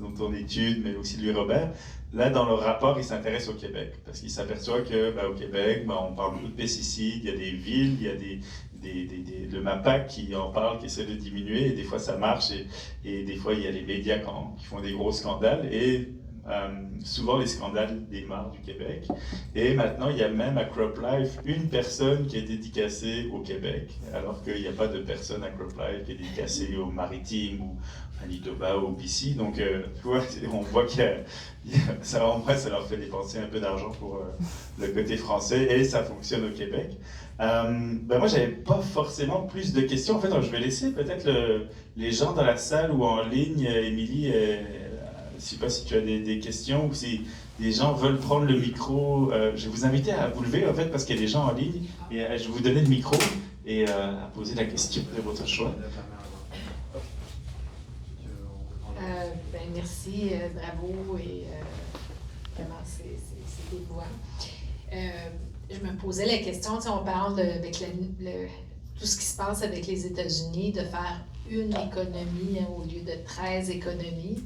dont on étude, mais aussi de Louis Robert, là, dans leur rapport, ils s'intéressent au Québec. Parce qu'ils s'aperçoivent qu'au Québec, on parle beaucoup de pesticides, il y a des villes, il y a le MAPAC qui en parle, qui essaie de diminuer, et des fois ça marche, et des fois il y a les médias qui font des gros scandales, et souvent les scandales démarrent du Québec. Et maintenant, il y a même à CropLife une personne qui est dédicacée au Québec, alors qu'il n'y a pas de personne à CropLife qui est dédicacée aux Maritimes ou à Manitoba ou au BC. Donc, tu vois, on voit ça, en vrai, ça leur fait dépenser un peu d'argent pour le côté français, et ça fonctionne au Québec. Moi, j'avais pas forcément plus de questions. En fait, je vais laisser peut-être les gens dans la salle ou en ligne, Émilie, ne sais pas si tu as des questions ou si des gens veulent prendre le micro. Je vais vous inviter à vous lever, en fait, parce qu'il y a des gens en ligne. Et je vais vous donner le micro et à poser la question de votre choix. Merci, bravo et vraiment, c'est dévouant. Je me posais la question, on parle avec tout ce qui se passe avec les États-Unis, de faire une économie au lieu de 13 économies.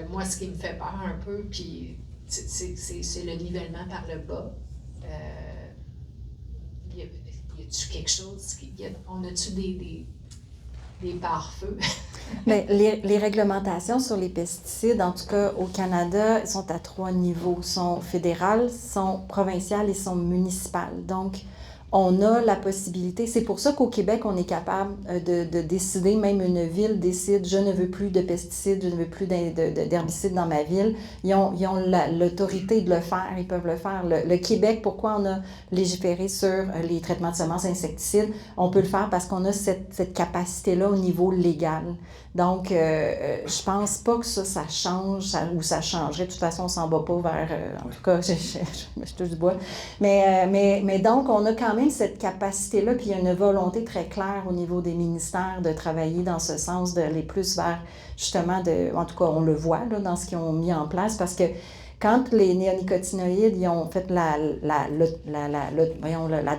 Moi, ce qui me fait peur un peu, puis c'est le nivellement par le bas. Y a-tu quelque chose? On a-tu des pare-feux? Bien, les réglementations sur les pesticides, en tout cas au Canada, sont à 3 niveaux. Sont fédérales, sont provinciales et sont municipales. Donc, on a la possibilité, c'est pour ça qu'au Québec, on est capable de décider, même une ville décide, je ne veux plus de pesticides, je ne veux plus d'herbicides dans ma ville. Ils ont l'autorité de le faire, ils peuvent le faire. Le Québec, pourquoi on a légiféré sur les traitements de semences insecticides? On peut le faire parce qu'on a cette capacité-là au niveau légal. Donc, je pense pas que ça change ou ça changerait. De toute façon, on s'en va pas vers... en tout cas, je touche du bois. Mais donc, on a quand même cette capacité-là, puis il y a une volonté très claire au niveau des ministères de travailler dans ce sens, d'aller plus vers, justement, en tout cas, on le voit là, dans ce qu'ils ont mis en place, parce que quand les néonicotinoïdes ils ont fait la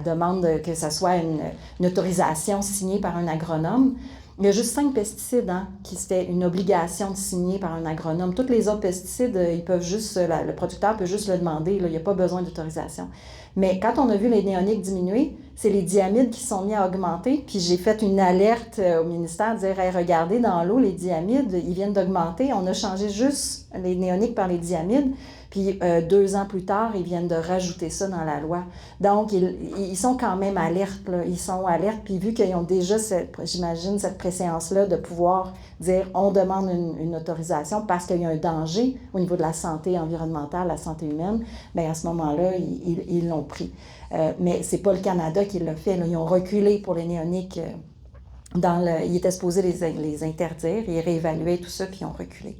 demande que ça soit une autorisation signée par un agronome, il y a juste 5 pesticides qui c'était une obligation de signer par un agronome. Tous les autres pesticides, ils peuvent juste, le producteur peut juste le demander, là, il n'y a pas besoin d'autorisation. Mais quand on a vu les néoniques diminuer, c'est les diamides qui sont mis à augmenter. Puis j'ai fait une alerte au ministère, dire hey, regardez dans l'eau, les diamides, ils viennent d'augmenter. On a changé juste les néoniques par les diamides. Puis 2 ans plus tard, ils viennent de rajouter ça dans la loi. Donc, ils sont quand même alertes, là. Ils sont alertes, puis vu qu'ils ont déjà, j'imagine, cette préséance-là de pouvoir dire on demande une autorisation parce qu'il y a un danger au niveau de la santé environnementale, la santé humaine, bien à ce moment-là, ils l'ont pris. Mais c'est pas le Canada qui l'a fait, là. Ils ont reculé pour les néoniques. Ils étaient supposés les interdire, ils réévaluaient tout ça, puis ils ont reculé.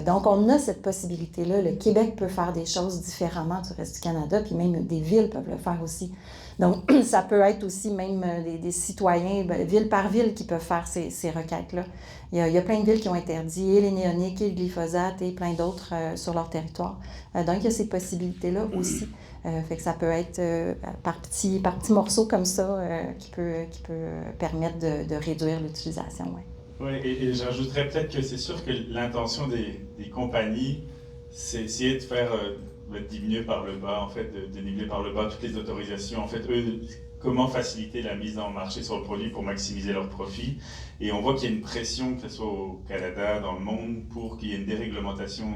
Donc, on a cette possibilité-là. Le Québec peut faire des choses différemment du reste du Canada, puis même des villes peuvent le faire aussi. Donc, ça peut être aussi même des citoyens, ville par ville, qui peuvent faire ces requêtes-là. Il y a plein de villes qui ont interdit et les néoniques, et le glyphosate et plein d'autres sur leur territoire. Donc, il y a ces possibilités-là aussi. Fait que ça peut être par petits morceaux comme ça qui peut permettre de réduire l'utilisation. Ouais. Oui, et j'ajouterais peut-être que c'est sûr que l'intention des compagnies, c'est essayer de faire diminuer par le bas, en fait, de niveler par le bas toutes les autorisations. En fait, eux, comment faciliter la mise en marché sur le produit pour maximiser leurs profits. Et on voit qu'il y a une pression, que ce soit au Canada, dans le monde, pour qu'il y ait une déréglementation,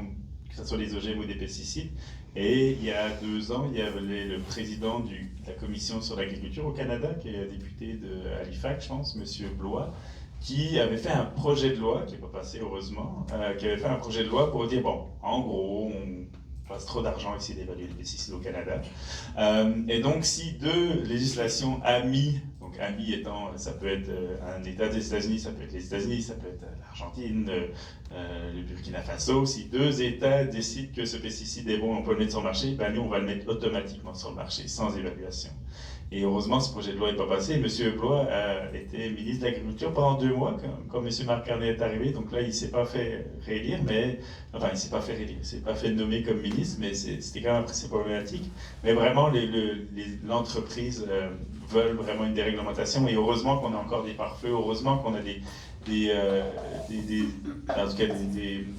que ce soit des OGM ou des pesticides. Et il y a 2 ans, il y avait le président de la Commission sur l'agriculture au Canada, qui est député de Halifax, je pense, M. Blois, qui avait fait un projet de loi, qui n'est pas passé heureusement, qui avait fait un projet de loi pour dire, bon, en gros, on passe trop d'argent ici d'évaluer les pesticides au Canada. Et donc, si 2 législations AMI, donc AMI étant, ça peut être un État des États-Unis, ça peut être les États-Unis, ça peut être l'Argentine, le Burkina Faso, si 2 États décident que ce pesticide est bon, on peut le mettre sur le marché, ben nous, on va le mettre automatiquement sur le marché, sans évaluation. Et heureusement, ce projet de loi n'est pas passé. M. Blois a été ministre de l'Agriculture pendant 2 mois, quand M. Marc Carnet est arrivé. Donc là, il ne s'est pas fait réélire, enfin, il ne s'est pas fait réélire, il ne s'est pas fait nommer comme ministre, mais c'était quand même assez problématique. Mais vraiment, l'entreprise veulent vraiment une déréglementation. Et heureusement qu'on a encore des pare-feux, heureusement qu'on a des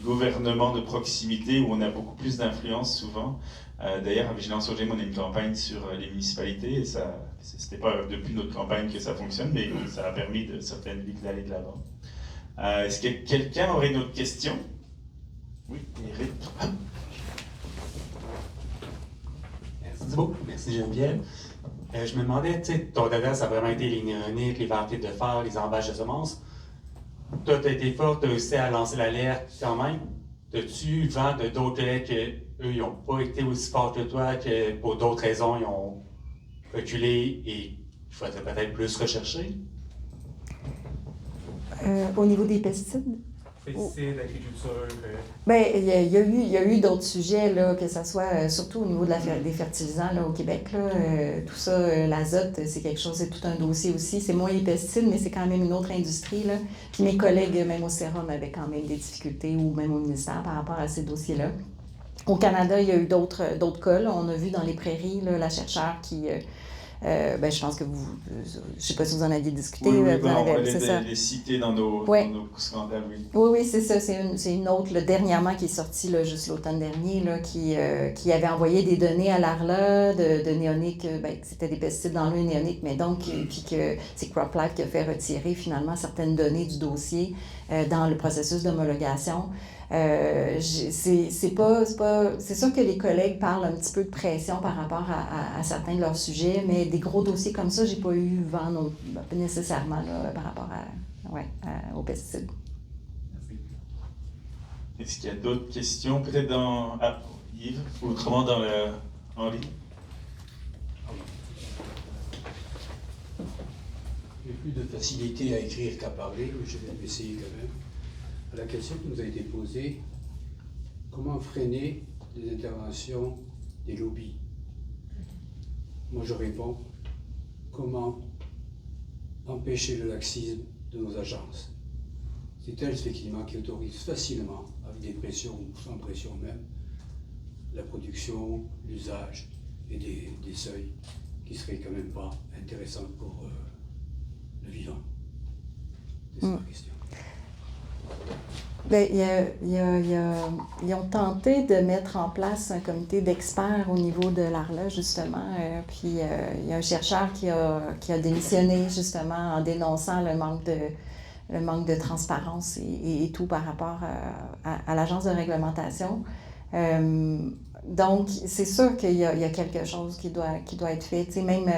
gouvernements de proximité où on a beaucoup plus d'influence souvent. D'ailleurs, à Vigilance OGM, on a une campagne sur les municipalités et c'était pas depuis notre campagne que ça fonctionne, mais ça a permis de certaines villes d'aller de l'avant. Est-ce que quelqu'un aurait une autre question? Oui, Eric. Merci beaucoup. Merci Geneviève. Je me demandais, tu sais, ton dada, ça a vraiment été les néoniques, les varietés de fer, les emballages de semences. Toi, tu as été fort, tu as réussi à lancer l'alerte quand même. As-tu vent de d'autres collègues qu'eux, ils n'ont pas été aussi forts que toi, que pour d'autres raisons, ils ont reculé et il faudrait peut-être plus rechercher? Au niveau des pesticides? pesticides, l'agriculture. Bien, il y a eu d'autres sujets, là, que ce soit surtout au niveau des fertilisants là, au Québec. Là, tout ça, l'azote, c'est quelque chose, c'est tout un dossier aussi. C'est moins les pesticides, mais c'est quand même une autre industrie. Là. Puis mes collègues, même au Sérum, avaient quand même des difficultés, ou même au ministère, par rapport à ces dossiers-là. Au Canada, il y a eu d'autres cas. Là. On a vu dans les prairies là, la chercheure qui... ben, je pense que vous... je ne sais pas si vous en aviez discuté. Oui, vous en on va c'est les citer dans nos scandales, oui. Oui, c'est ça. C'est une autre, là, dernièrement, qui est sortie là, juste l'automne dernier, là, qui avait envoyé des données à l'ARLA de néoniques, ben, c'était des pesticides dans l'eau néoniques, mais donc, puis que c'est CropLife qui a fait retirer finalement certaines données du dossier dans le processus d'homologation. C'est sûr que les collègues parlent un petit peu de pression par rapport à certains de leurs sujets, mais des gros dossiers comme ça, j'ai pas eu vent nécessairement là, par rapport aux pesticides. Merci. Est-ce qu'il y a d'autres questions? Peut-être dans Yves, ou autrement dans en ligne? J'ai plus de facilité à écrire qu'à parler, mais je vais essayer quand même. La question qui nous a été posée, comment freiner les interventions des lobbies? Moi je réponds, comment empêcher le laxisme de nos agences? C'est elles effectivement qui autorisent facilement, avec des pressions ou sans pression même, la production, l'usage et des seuils qui seraient quand même pas intéressants pour le vivant. C'est ça la question. Bien, ils ont tenté de mettre en place un comité d'experts au niveau de l'ARLA, justement. Puis il y a un chercheur qui a démissionné, justement, en dénonçant le manque de transparence et tout par rapport à l'agence de réglementation. Donc, c'est sûr qu'il y a quelque chose qui doit être fait. Tu sais, même,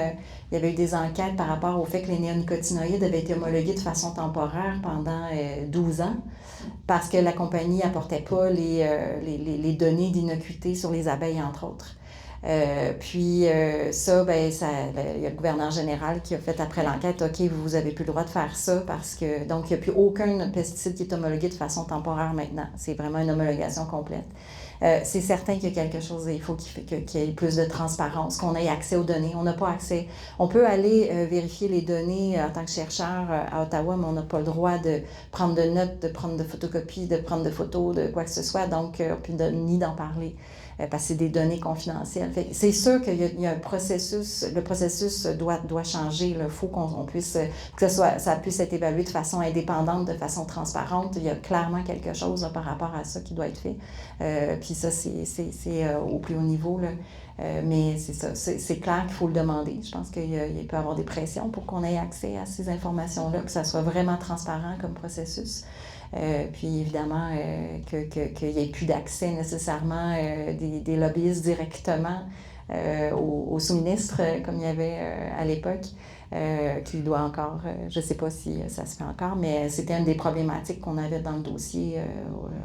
il y avait eu des enquêtes par rapport au fait que les néonicotinoïdes avaient été homologués de façon temporaire pendant 12 ans parce que la compagnie n'apportait pas les données d'innocuité sur les abeilles, entre autres. Puis ça, il y a le gouverneur général qui a fait après l'enquête, OK, vous n'avez plus le droit de faire ça parce que, donc, il n'y a plus aucun pesticide qui est homologué de façon temporaire maintenant. C'est vraiment une homologation complète. C'est certain qu'il y a quelque chose, il faut qu'il y ait plus de transparence, qu'on ait accès aux données. On n'a pas accès. On peut aller vérifier les données en tant que chercheur à Ottawa, mais on n'a pas le droit de prendre de notes, de prendre de photocopies, de prendre de photos, de quoi que ce soit, donc ni d'en parler. Parce que c'est des données confidentielles. C'est sûr qu'il y a un processus, le processus doit changer. Il faut qu'on puisse, que ça puisse être évalué de façon indépendante, de façon transparente. Il y a clairement quelque chose là, par rapport à ça qui doit être fait. Puis ça, c'est au plus haut niveau. Là. Mais c'est ça, c'est clair qu'il faut le demander. Je pense qu'il peut y avoir des pressions pour qu'on ait accès à ces informations-là, que ça soit vraiment transparent comme processus. Puis évidemment, qu'il n'y ait plus d'accès nécessairement des lobbyistes directement aux sous-ministres, comme il y avait à l'époque, qui doit encore, je ne sais pas si ça se fait encore, mais c'était une des problématiques qu'on avait dans le dossier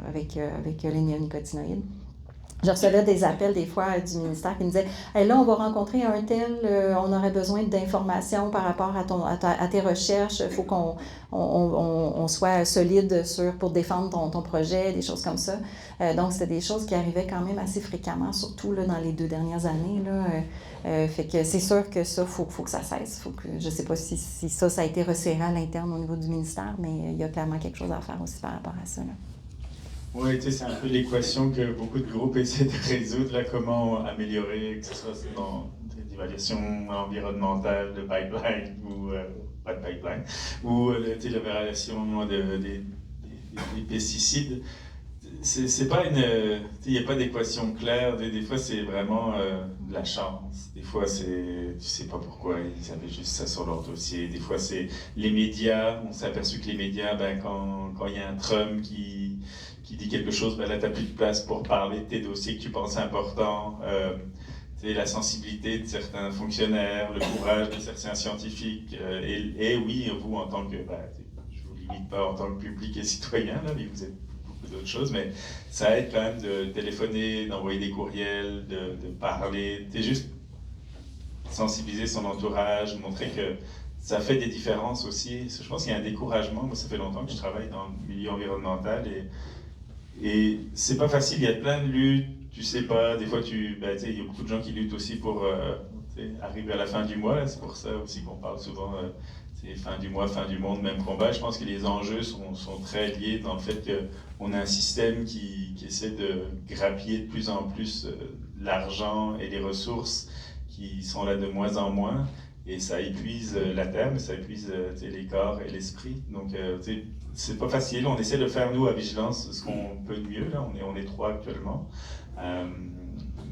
avec les néonicotinoïdes. Je recevais des appels des fois du ministère qui me disaient hey, « Là, on va rencontrer un tel, on aurait besoin d'informations par rapport à tes recherches, il faut qu'on soit solide pour défendre ton projet, des choses comme ça. » Donc, c'était des choses qui arrivaient quand même assez fréquemment, surtout là, dans les 2 dernières années. Là. Fait que c'est sûr que ça, faut que ça cesse. Je ne sais pas si ça a été resserré à l'interne au niveau du ministère, mais il y a clairement quelque chose à faire aussi par rapport à ça. Là. Oui, tu sais, c'est un peu l'équation que beaucoup de groupes essaient de résoudre, là, comment améliorer, que ce soit dans l'évaluation environnementale de pipeline ou pas de pipeline, ou l'évaluation des pesticides. C'est pas il n'y a pas d'équation claire. Des fois, c'est vraiment de la chance. Des fois, tu sais pas pourquoi ils avaient juste ça sur leur dossier. Des fois, c'est les médias. On s'est aperçu que les médias, quand il y a un Trump qui dit quelque chose, là, tu n'as plus de place pour parler de tes dossiers que tu penses importants. La sensibilité de certains fonctionnaires, le courage de certains scientifiques. Et oui, vous, en tant que... je ne vous limite pas en tant que public et citoyen, là, mais vous êtes beaucoup d'autres choses, mais ça aide quand même de téléphoner, d'envoyer des courriels, de parler. C'est juste sensibiliser son entourage, montrer que ça fait des différences aussi. Je pense qu'il y a un découragement. Moi, ça fait longtemps que je travaille dans le milieu environnemental et c'est pas facile. Il y a plein de luttes. Tu sais pas, des fois, il y a beaucoup de gens qui luttent aussi pour arriver à la fin du mois. Là. C'est pour ça aussi qu'on parle souvent fin du mois, fin du monde, même combat. Je pense que les enjeux sont très liés dans le fait qu'on a un système qui essaie de grappiller de plus en plus l'argent et les ressources qui sont là de moins en moins. Et ça épuise la terre, mais ça épuise les corps et l'esprit. Donc, c'est pas facile. On essaie de faire, nous, à Vigilance, ce qu'on peut de mieux. Là. On est 3 actuellement.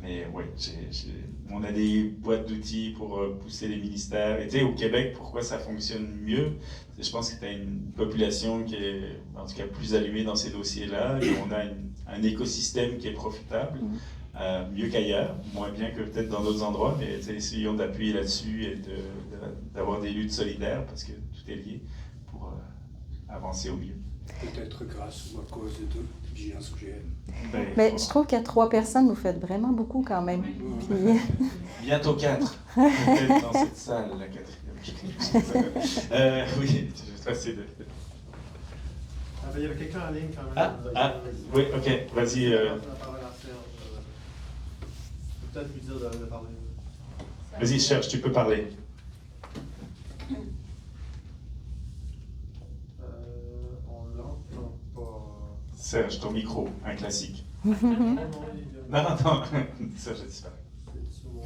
Mais oui, on a des boîtes d'outils pour pousser les ministères. Et au Québec, pourquoi ça fonctionne mieux? Je pense que tu as une population qui est, en tout cas, plus allumée dans ces dossiers-là. Et on a un écosystème qui est profitable. Mieux qu'ailleurs, moins bien que peut-être dans d'autres endroits, mais essayons d'appuyer là-dessus et d'avoir des luttes solidaires parce que tout est lié pour avancer au mieux. Peut-être grâce ou à cause de Vigilance OGM. Mais je trouve qu'à 3 personnes, vous faites vraiment beaucoup quand même. Puis... Bientôt 4, peut-être dans cette salle, la 4e. Oui, je vais essayer de... Il y avait quelqu'un en ligne quand même. Oui, ok, vas-y. Peut-être lui dire de parler. Vas-y, Serge, tu peux parler. On l'entend pas. Serge, ton micro, un classique. Non, Non, Serge a disparu. c'est moi.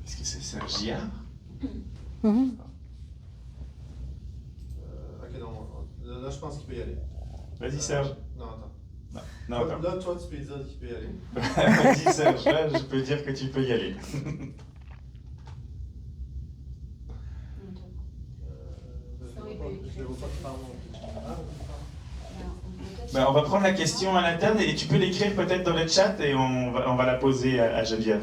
Est-ce que c'est Serge Giard? Mhm. Ok, non, là, je pense qu'il peut y aller. Vas-y, Serge. Non, attends. Non, attends. Là, toi, tu peux dire qu'il peut y aller. Vas-y, Serge, là, je peux dire que tu peux y aller. Je ne vois pas de parler non plus. On va prendre la question à l'interne et tu peux l'écrire peut-être dans le chat et on va la poser à Geneviève.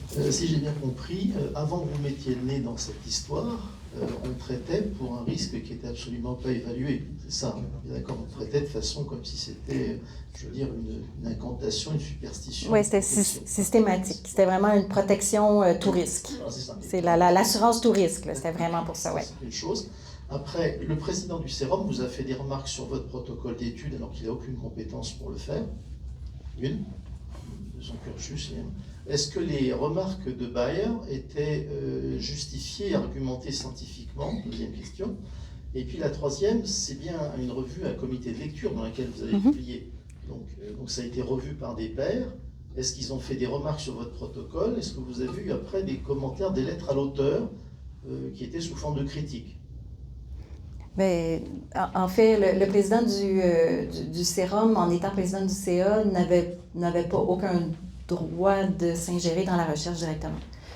Si j'ai bien compris, avant que vous mettiez le nez dans cette histoire, on traitait pour un risque qui n'était absolument pas évalué. C'est ça, on est bien d'accord, on traitait de façon comme si c'était, je veux dire, une incantation, une superstition. Oui, c'était systématique. C'était vraiment une protection tout risque. Ah, c'est ça. C'est l'assurance tout risque, là. C'était vraiment pour ça, oui. C'est une chose. Après, le président du Sérum vous a fait des remarques sur votre protocole d'études alors qu'il n'a aucune compétence pour le faire. Une, de son cursus. Est-ce que les remarques de Bayer étaient justifiées, argumentées scientifiquement? Deuxième question. Et puis la troisième, c'est bien une revue, un comité de lecture dans laquelle vous avez publié. Donc ça a été revu par des pairs. Est-ce qu'ils ont fait des remarques sur votre protocole? Est-ce que vous avez eu après des commentaires, des lettres à l'auteur qui étaient sous forme de critique? Mais, en fait, le président du Sérum, en étant président du CA, n'avait pas aucun droit de s'ingérer dans la recherche directement.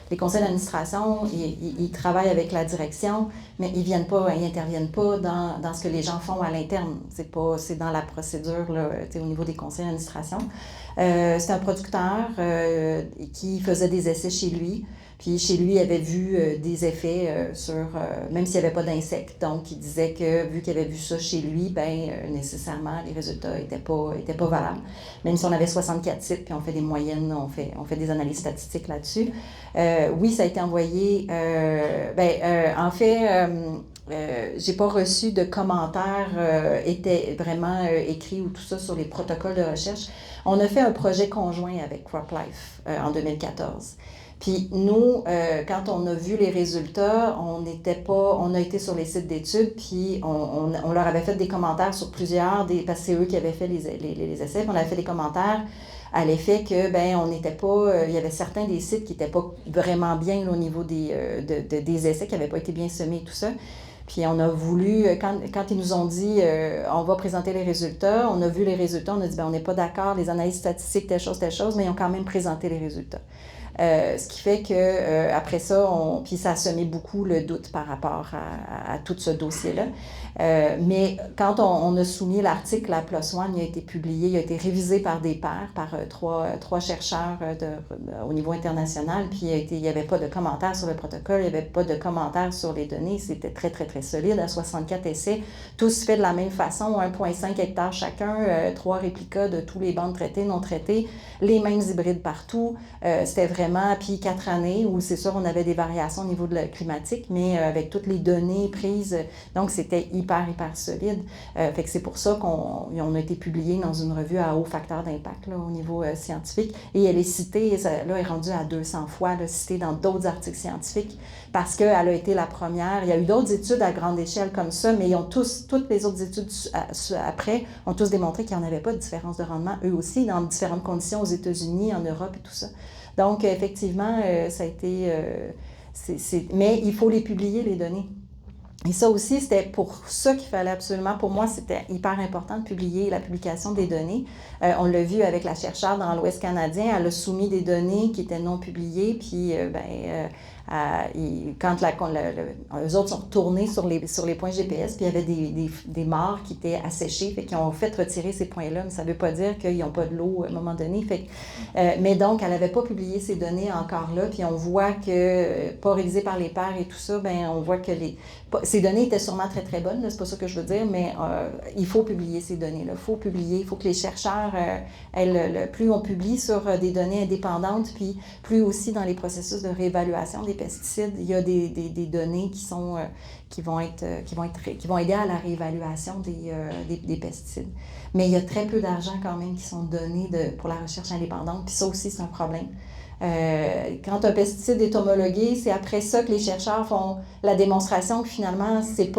Les conseils d'administration, ils travaillent avec la direction, mais ils n'interviennent pas dans ce que les gens font à l'interne. C'est dans la procédure là, au niveau des conseils d'administration. C'est un producteur qui faisait des essais chez lui. Puis chez lui, il avait vu des effets même s'il n'y avait pas d'insectes. Donc, il disait que vu qu'il avait vu ça chez lui, nécessairement, les résultats n'étaient pas valables. Même si on avait 64 sites, puis on fait des moyennes, on fait des analyses statistiques là-dessus. Oui, ça a été envoyé. En fait, j'ai pas reçu de commentaires étaient vraiment écrits ou tout ça sur les protocoles de recherche. On a fait un projet conjoint avec CropLife en 2014. Puis nous, quand on a vu les résultats, on a été sur les sites d'études, puis on leur avait fait des commentaires sur plusieurs, parce que c'est eux qui avaient fait les essais, puis on avait fait des commentaires à l'effet que, on n'était pas, il y avait certains des sites qui n'étaient pas vraiment bien là, au niveau des essais, qui n'avaient pas été bien semés et tout ça. Puis on a voulu, quand ils nous ont dit on va présenter les résultats, on a vu les résultats, on a dit on n'est pas d'accord, les analyses statistiques, telle chose, mais ils ont quand même présenté les résultats. Ce qui fait que après ça, puis ça a semé beaucoup le doute par rapport à tout ce dossier-là. Mais quand on a soumis l'article à PLOS ONE, il a été publié, il a été révisé par des pairs, par trois chercheurs au niveau international, puis il n'y avait pas de commentaires sur le protocole, il n'y avait pas de commentaires sur les données, c'était très, très, très solide, à 64 essais, tous faits de la même façon, 1,5 hectares chacun, 3 réplicas de tous les bandes traitées, non traitées, les mêmes hybrides partout, c'était vraiment, puis 4 années où c'est sûr on avait des variations au niveau de la climatique, mais avec toutes les données prises, donc c'était hyper solide. Fait que c'est pour ça qu'on a été publié dans une revue à haut facteur d'impact là, au niveau scientifique. Et elle est citée, là, elle est rendue à 200 fois, là, citée dans d'autres articles scientifiques parce qu'elle a été la première. Il y a eu d'autres études à grande échelle comme ça, mais ils ont toutes les autres études après ont tous démontré qu'il n'y en avait pas de différence de rendement, eux aussi, dans différentes conditions aux États-Unis, en Europe et tout ça. Donc, effectivement, ça a été... mais il faut les publier, les données. Et ça aussi, c'était pour ça qu'il fallait absolument, pour moi, c'était hyper important de publier la publication des données. On l'a vu avec la chercheure dans l'Ouest canadien, elle a soumis des données qui étaient non publiées, puis quand eux autres sont retournés sur les points GPS, puis il y avait des mares qui étaient asséchées, fait qu'ils ont fait retirer ces points-là, mais ça ne veut pas dire qu'ils n'ont pas de l'eau à un moment donné. Fait mais donc, elle n'avait pas publié ces données encore là, puis on voit que, pas révisées par les pairs et tout ça, on voit que ces données étaient sûrement très, très bonnes, c'est pas ça que je veux dire, mais il faut publier ces données-là. Il faut publier, il faut que les chercheurs, plus on publie sur des données indépendantes, puis plus aussi dans les processus de réévaluation des pesticides, il y a des données qui vont aider à la réévaluation des pesticides. Mais il y a très peu d'argent quand même qui sont donnés pour la recherche indépendante, puis ça aussi, c'est un problème. Quand un pesticide est homologué, c'est après ça que les chercheurs font la démonstration que finalement, c'est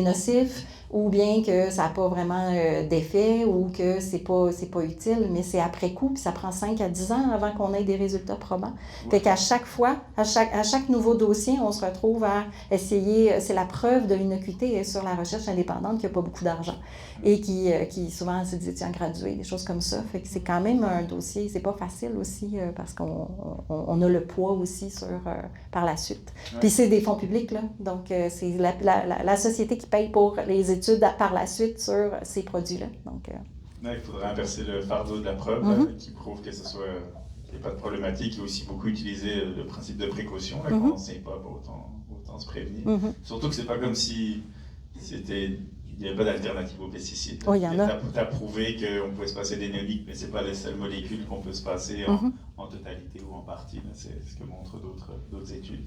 nocif, ou bien que ça n'a pas vraiment d'effet, ou que c'est pas utile, mais c'est après coup, puis ça prend 5 à 10 ans avant qu'on ait des résultats probants. Fait qu'à chaque fois, à chaque nouveau dossier, on se retrouve à essayer, c'est la preuve de l'innocuité sur la recherche indépendante qu'il n'y a pas beaucoup d'argent, et qui souvent, c'est des étudiants gradués, des choses comme ça. Fait que c'est quand même un dossier, c'est pas facile aussi, parce qu'on a le poids aussi par la suite. Ouais. Puis c'est des fonds publics, là, donc c'est la société qui paye pour les études par la suite sur ces produits-là. Donc, il faudrait inverser le fardeau de la preuve qui prouve que ce soit qu'il n'y ait pas de problématique. Il y a aussi beaucoup utilisé le principe de précaution. Là, quand on ne sait pas, autant se prévenir. Surtout que c'est pas comme si il n'y avait pas d'alternative aux pesticides. Oh, il y en a. Tu as prouvé qu'on pouvait se passer des néoniques, mais ce n'est pas les seules molécules qu'on peut se passer en totalité ou en partie. C'est ce que montrent d'autres études.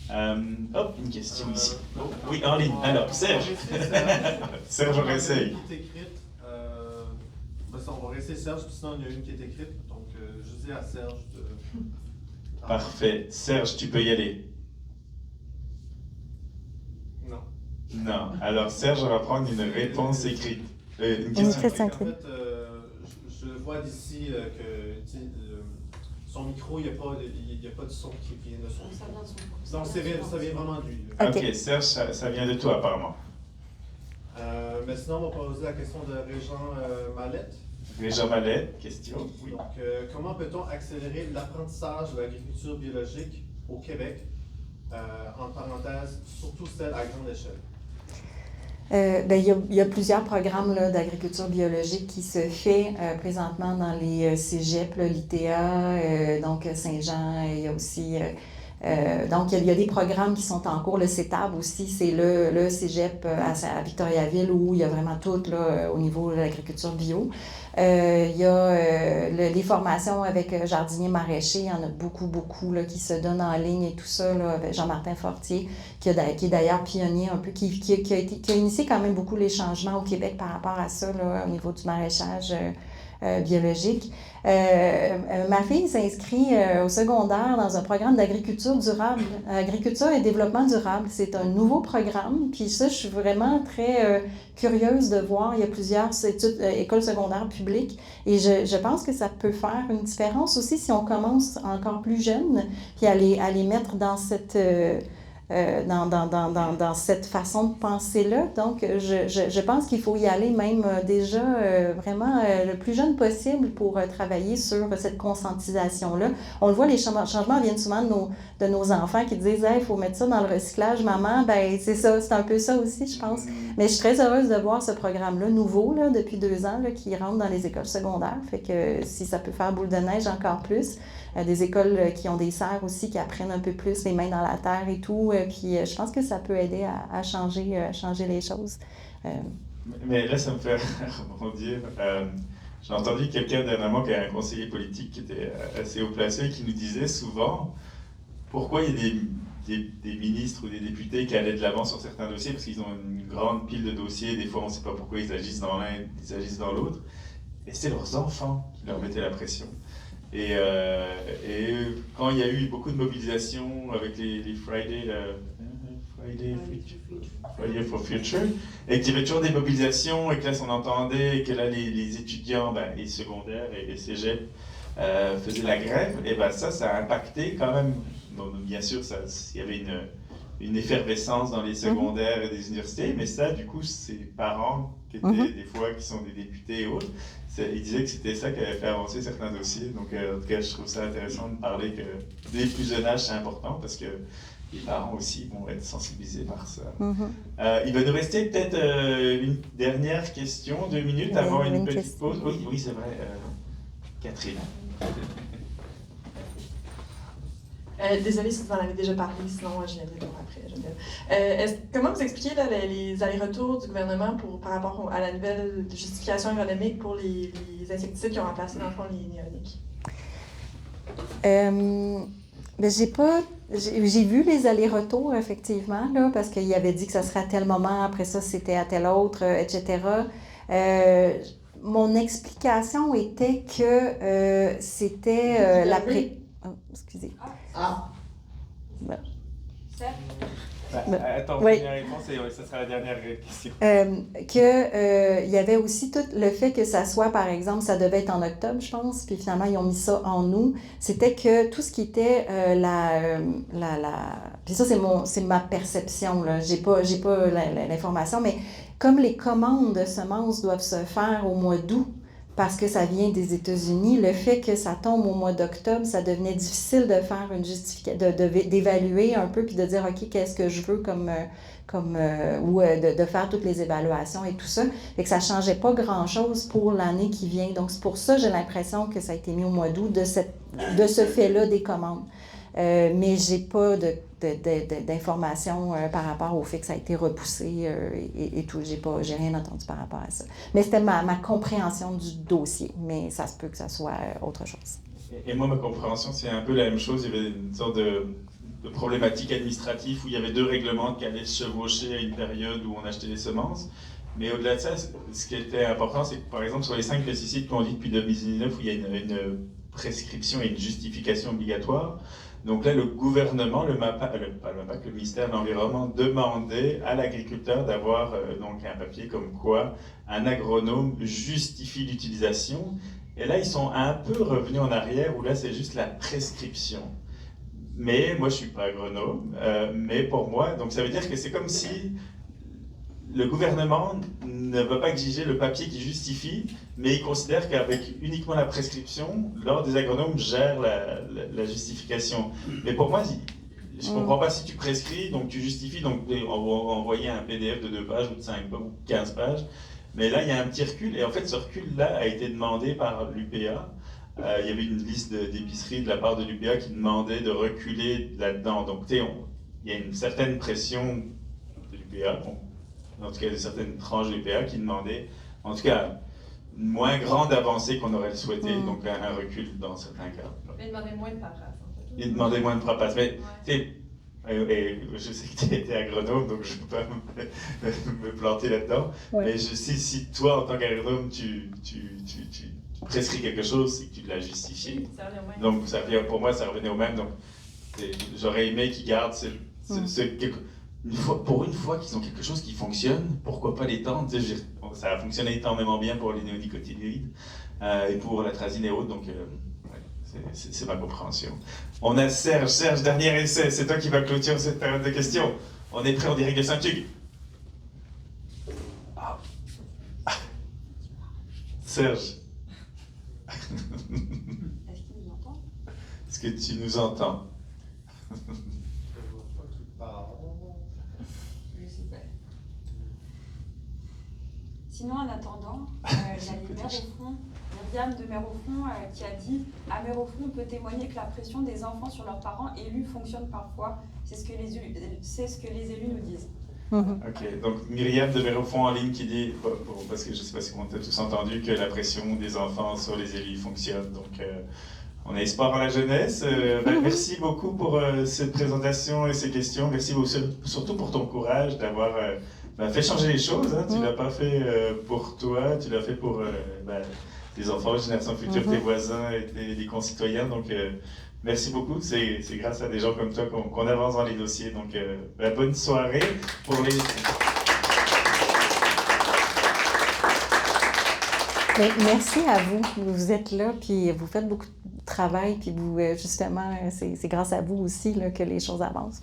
Une question ici. Oh, oui, en ligne. Alors, Serge. Serge, on essaye. On va rester Serge, puis sinon il y en a une qui est écrite. Donc, je dis à Serge de... Parfait. Serge, tu peux y aller. Non. Alors, Serge, on va prendre une réponse écrite. Une question. En fait, je vois d'ici que son micro, il n'y a pas de son qui vient de son micro. Donc, ça vient vraiment de lui. Ok, Serge, ça vient de toi, apparemment. Mais sinon, on va poser la question de Régent Mallette. Régent Mallette, question. Oui. Donc, comment peut-on accélérer l'apprentissage de l'agriculture biologique au Québec, en parenthèse, surtout celle à grande échelle? Il y a plusieurs programmes d'agriculture biologique qui se fait présentement dans les cégeps, l'ITA, donc Saint-Jean, il y a aussi... donc, il y a des programmes qui sont en cours. Le CETAB aussi, c'est le cégep à Victoriaville où il y a vraiment tout là, au niveau de l'agriculture bio. Il y a les formations avec jardiniers maraîchers, il y en a beaucoup là, qui se donnent en ligne et tout ça, là, avec Jean-Martin Fortier, qui est d'ailleurs pionnier un peu, qui a initié quand même beaucoup les changements au Québec par rapport à ça, là, au niveau du maraîchage biologique. Ma fille s'inscrit au secondaire dans un programme d'agriculture durable, agriculture et développement durable. C'est un nouveau programme, puis ça, je suis vraiment très curieuse de voir. Il y a plusieurs écoles secondaires publiques et je pense que ça peut faire une différence aussi si on commence encore plus jeune, puis à les mettre dans cette... dans cette façon de penser-là. Donc, je pense qu'il faut y aller même déjà vraiment le plus jeune possible pour travailler sur cette conscientisation-là. On le voit, les changements viennent souvent de nos enfants qui disent « Hey, il faut mettre ça dans le recyclage, maman. » Ben c'est ça, c'est un peu ça aussi, je pense. Mais je suis très heureuse de voir ce programme-là, nouveau, là, depuis 2 ans, là, qui rentre dans les écoles secondaires. Fait que si ça peut faire boule de neige encore plus, des écoles qui ont des serres aussi, qui apprennent un peu plus les mains dans la terre et tout. Puis je pense que ça peut aider à changer les choses. Mais là, ça me fait rebondir. J'ai entendu quelqu'un dernièrement qui a un conseiller politique qui était assez haut placé et qui nous disait souvent pourquoi il y a des ministres ou des députés qui allaient de l'avant sur certains dossiers parce qu'ils ont une grande pile de dossiers. Des fois, on ne sait pas pourquoi ils agissent dans l'un, ils agissent dans l'autre. Et c'est leurs enfants qui leur mettaient la pression. Et quand il y a eu beaucoup de mobilisation avec les Friday for Future, et qu'il y avait toujours des mobilisations, et que là on entendait, et que là les étudiants, et secondaires et cégep faisaient la grève, et ça a impacté quand même. Donc, bien sûr, il y avait une effervescence dans les secondaires et des universités, mais ça, du coup, ces parents qui étaient des fois, qui sont des députés et autres, ils disaient que c'était ça qui avait fait avancer certains dossiers. Donc, en tout cas, je trouve ça intéressant de parler que dès le plus jeune âge, c'est important parce que les parents aussi vont être sensibilisés par ça. Il va nous rester peut-être une dernière question, 2 minutes avant une petite pause. Oui, c'est vrai. Catherine. Désolée si vous en avez déjà parlé, sinon je viendrai toujours après. Comment vous expliquez là, les allers-retours du gouvernement par rapport à la nouvelle justification économique pour les insecticides qui ont remplacé dans le fond les néoniques? J'ai vu les allers-retours, effectivement, là, parce qu'il avait dit que ça serait à tel moment, après ça, c'était à tel autre, etc. Mon explication était que c'était excusez. Bon. Attends, première réponse, et ça sera la dernière question. Il y avait aussi tout le fait que ça soit, par exemple, ça devait être en octobre, je pense, puis finalement, ils ont mis ça en août. C'était que tout ce qui était puis ça, c'est ma perception, là. J'ai pas l'information, mais comme les commandes de semences doivent se faire au mois d'août, parce que ça vient des États-Unis, le fait que ça tombe au mois d'octobre, ça devenait difficile de faire une d'évaluer un peu puis de dire OK, qu'est-ce que je veux de faire toutes les évaluations et tout ça. Fait que ça changeait pas grand-chose pour l'année qui vient. Donc c'est pour ça j'ai l'impression que ça a été mis au mois d'août de ce fait-là des commandes. Mais j'ai pas d'informations par rapport au fait que ça a été repoussé et tout. J'ai rien entendu par rapport à ça. Mais c'était ma compréhension du dossier, mais ça se peut que ça soit autre chose. Et moi, ma compréhension, c'est un peu la même chose. Il y avait une sorte de problématique administrative où il y avait 2 règlements qui allaient se chevaucher à une période où on achetait des semences. Mais au-delà de ça, ce qui était important, c'est que par exemple, sur les 5 pesticides qu'on dit depuis 2019, où il y a une prescription et une justification obligatoire, donc là, le gouvernement, le ministère de l'Environnement demandait à l'agriculteur d'avoir donc un papier comme quoi un agronome justifie l'utilisation. Et là, ils sont un peu revenus en arrière, où là, c'est juste la prescription. Mais moi, je ne suis pas agronome, mais pour moi, donc ça veut dire que c'est comme si le gouvernement ne va pas exiger le papier qui justifie, mais il considère qu'avec uniquement la prescription, l'ordre des agronomes gère la justification. Mais pour moi, je ne comprends pas si tu prescris, donc tu justifies, donc on va envoyer un PDF de 2 pages ou de 5 ou 15 pages. Mais là, il y a un petit recul, et en fait, ce recul-là a été demandé par l'UPA. Il y avait une liste d'épiceries de la part de l'UPA qui demandait de reculer là-dedans. Donc, il y a une certaine pression de l'UPA. En tout cas, de certaines tranches de l'UPA qui demandaient, en tout cas, une moins grande avancée qu'on aurait souhaité, donc un recul dans certains cas. Mais il demandait moins de paperasse, en fait. Il demandait moins de paperasse. Mais, je sais que tu étais agronome, donc je ne peux pas me planter là-dedans. Ouais. Mais si toi, en tant qu'agronome, tu prescris quelque chose, c'est que tu l'as justifié. Donc, pour moi, ça revenait au même. Donc, j'aurais aimé qu'ils gardent pour une fois qu'ils ont quelque chose qui fonctionne, pourquoi pas l'étendre? Ça a fonctionné énormément bien pour les néonicotinoïdes et pour l'atrazine et autres, donc C'est ma compréhension. On a Serge. Serge, dernier essai. C'est toi qui vas clôturer cette période de questions. On est prêt en direct de Saint-Hugues. Ah. Serge. Est-ce qu'il nous entend? Est-ce que tu nous entends? Je vois pas qui parle. Je sais pas. Sinon, en attendant, il y a les maires au fond, Myriam de Mères au fond, qui a dit « À Mères au fond, on peut témoigner que la pression des enfants sur leurs parents élus fonctionne parfois. C'est ce que les élus nous disent. » Ok, donc Myriam de Vérofond en ligne qui dit, parce que je ne sais pas si on a tous entendu, que la pression des enfants sur les élus fonctionne. Donc on a espoir en la jeunesse. Merci beaucoup pour cette présentation et ces questions. Merci surtout pour ton courage d'avoir fait changer les choses. Hein. Tu ne l'as pas fait pour toi, tu l'as fait pour tes enfants, les générations futures, tes voisins et tes concitoyens. Donc merci beaucoup. C'est grâce à des gens comme toi qu'on avance dans les dossiers. Donc, bonne soirée pour les... Merci à vous. Vous êtes là, puis vous faites beaucoup de travail, puis vous, justement, c'est grâce à vous aussi là, que les choses avancent.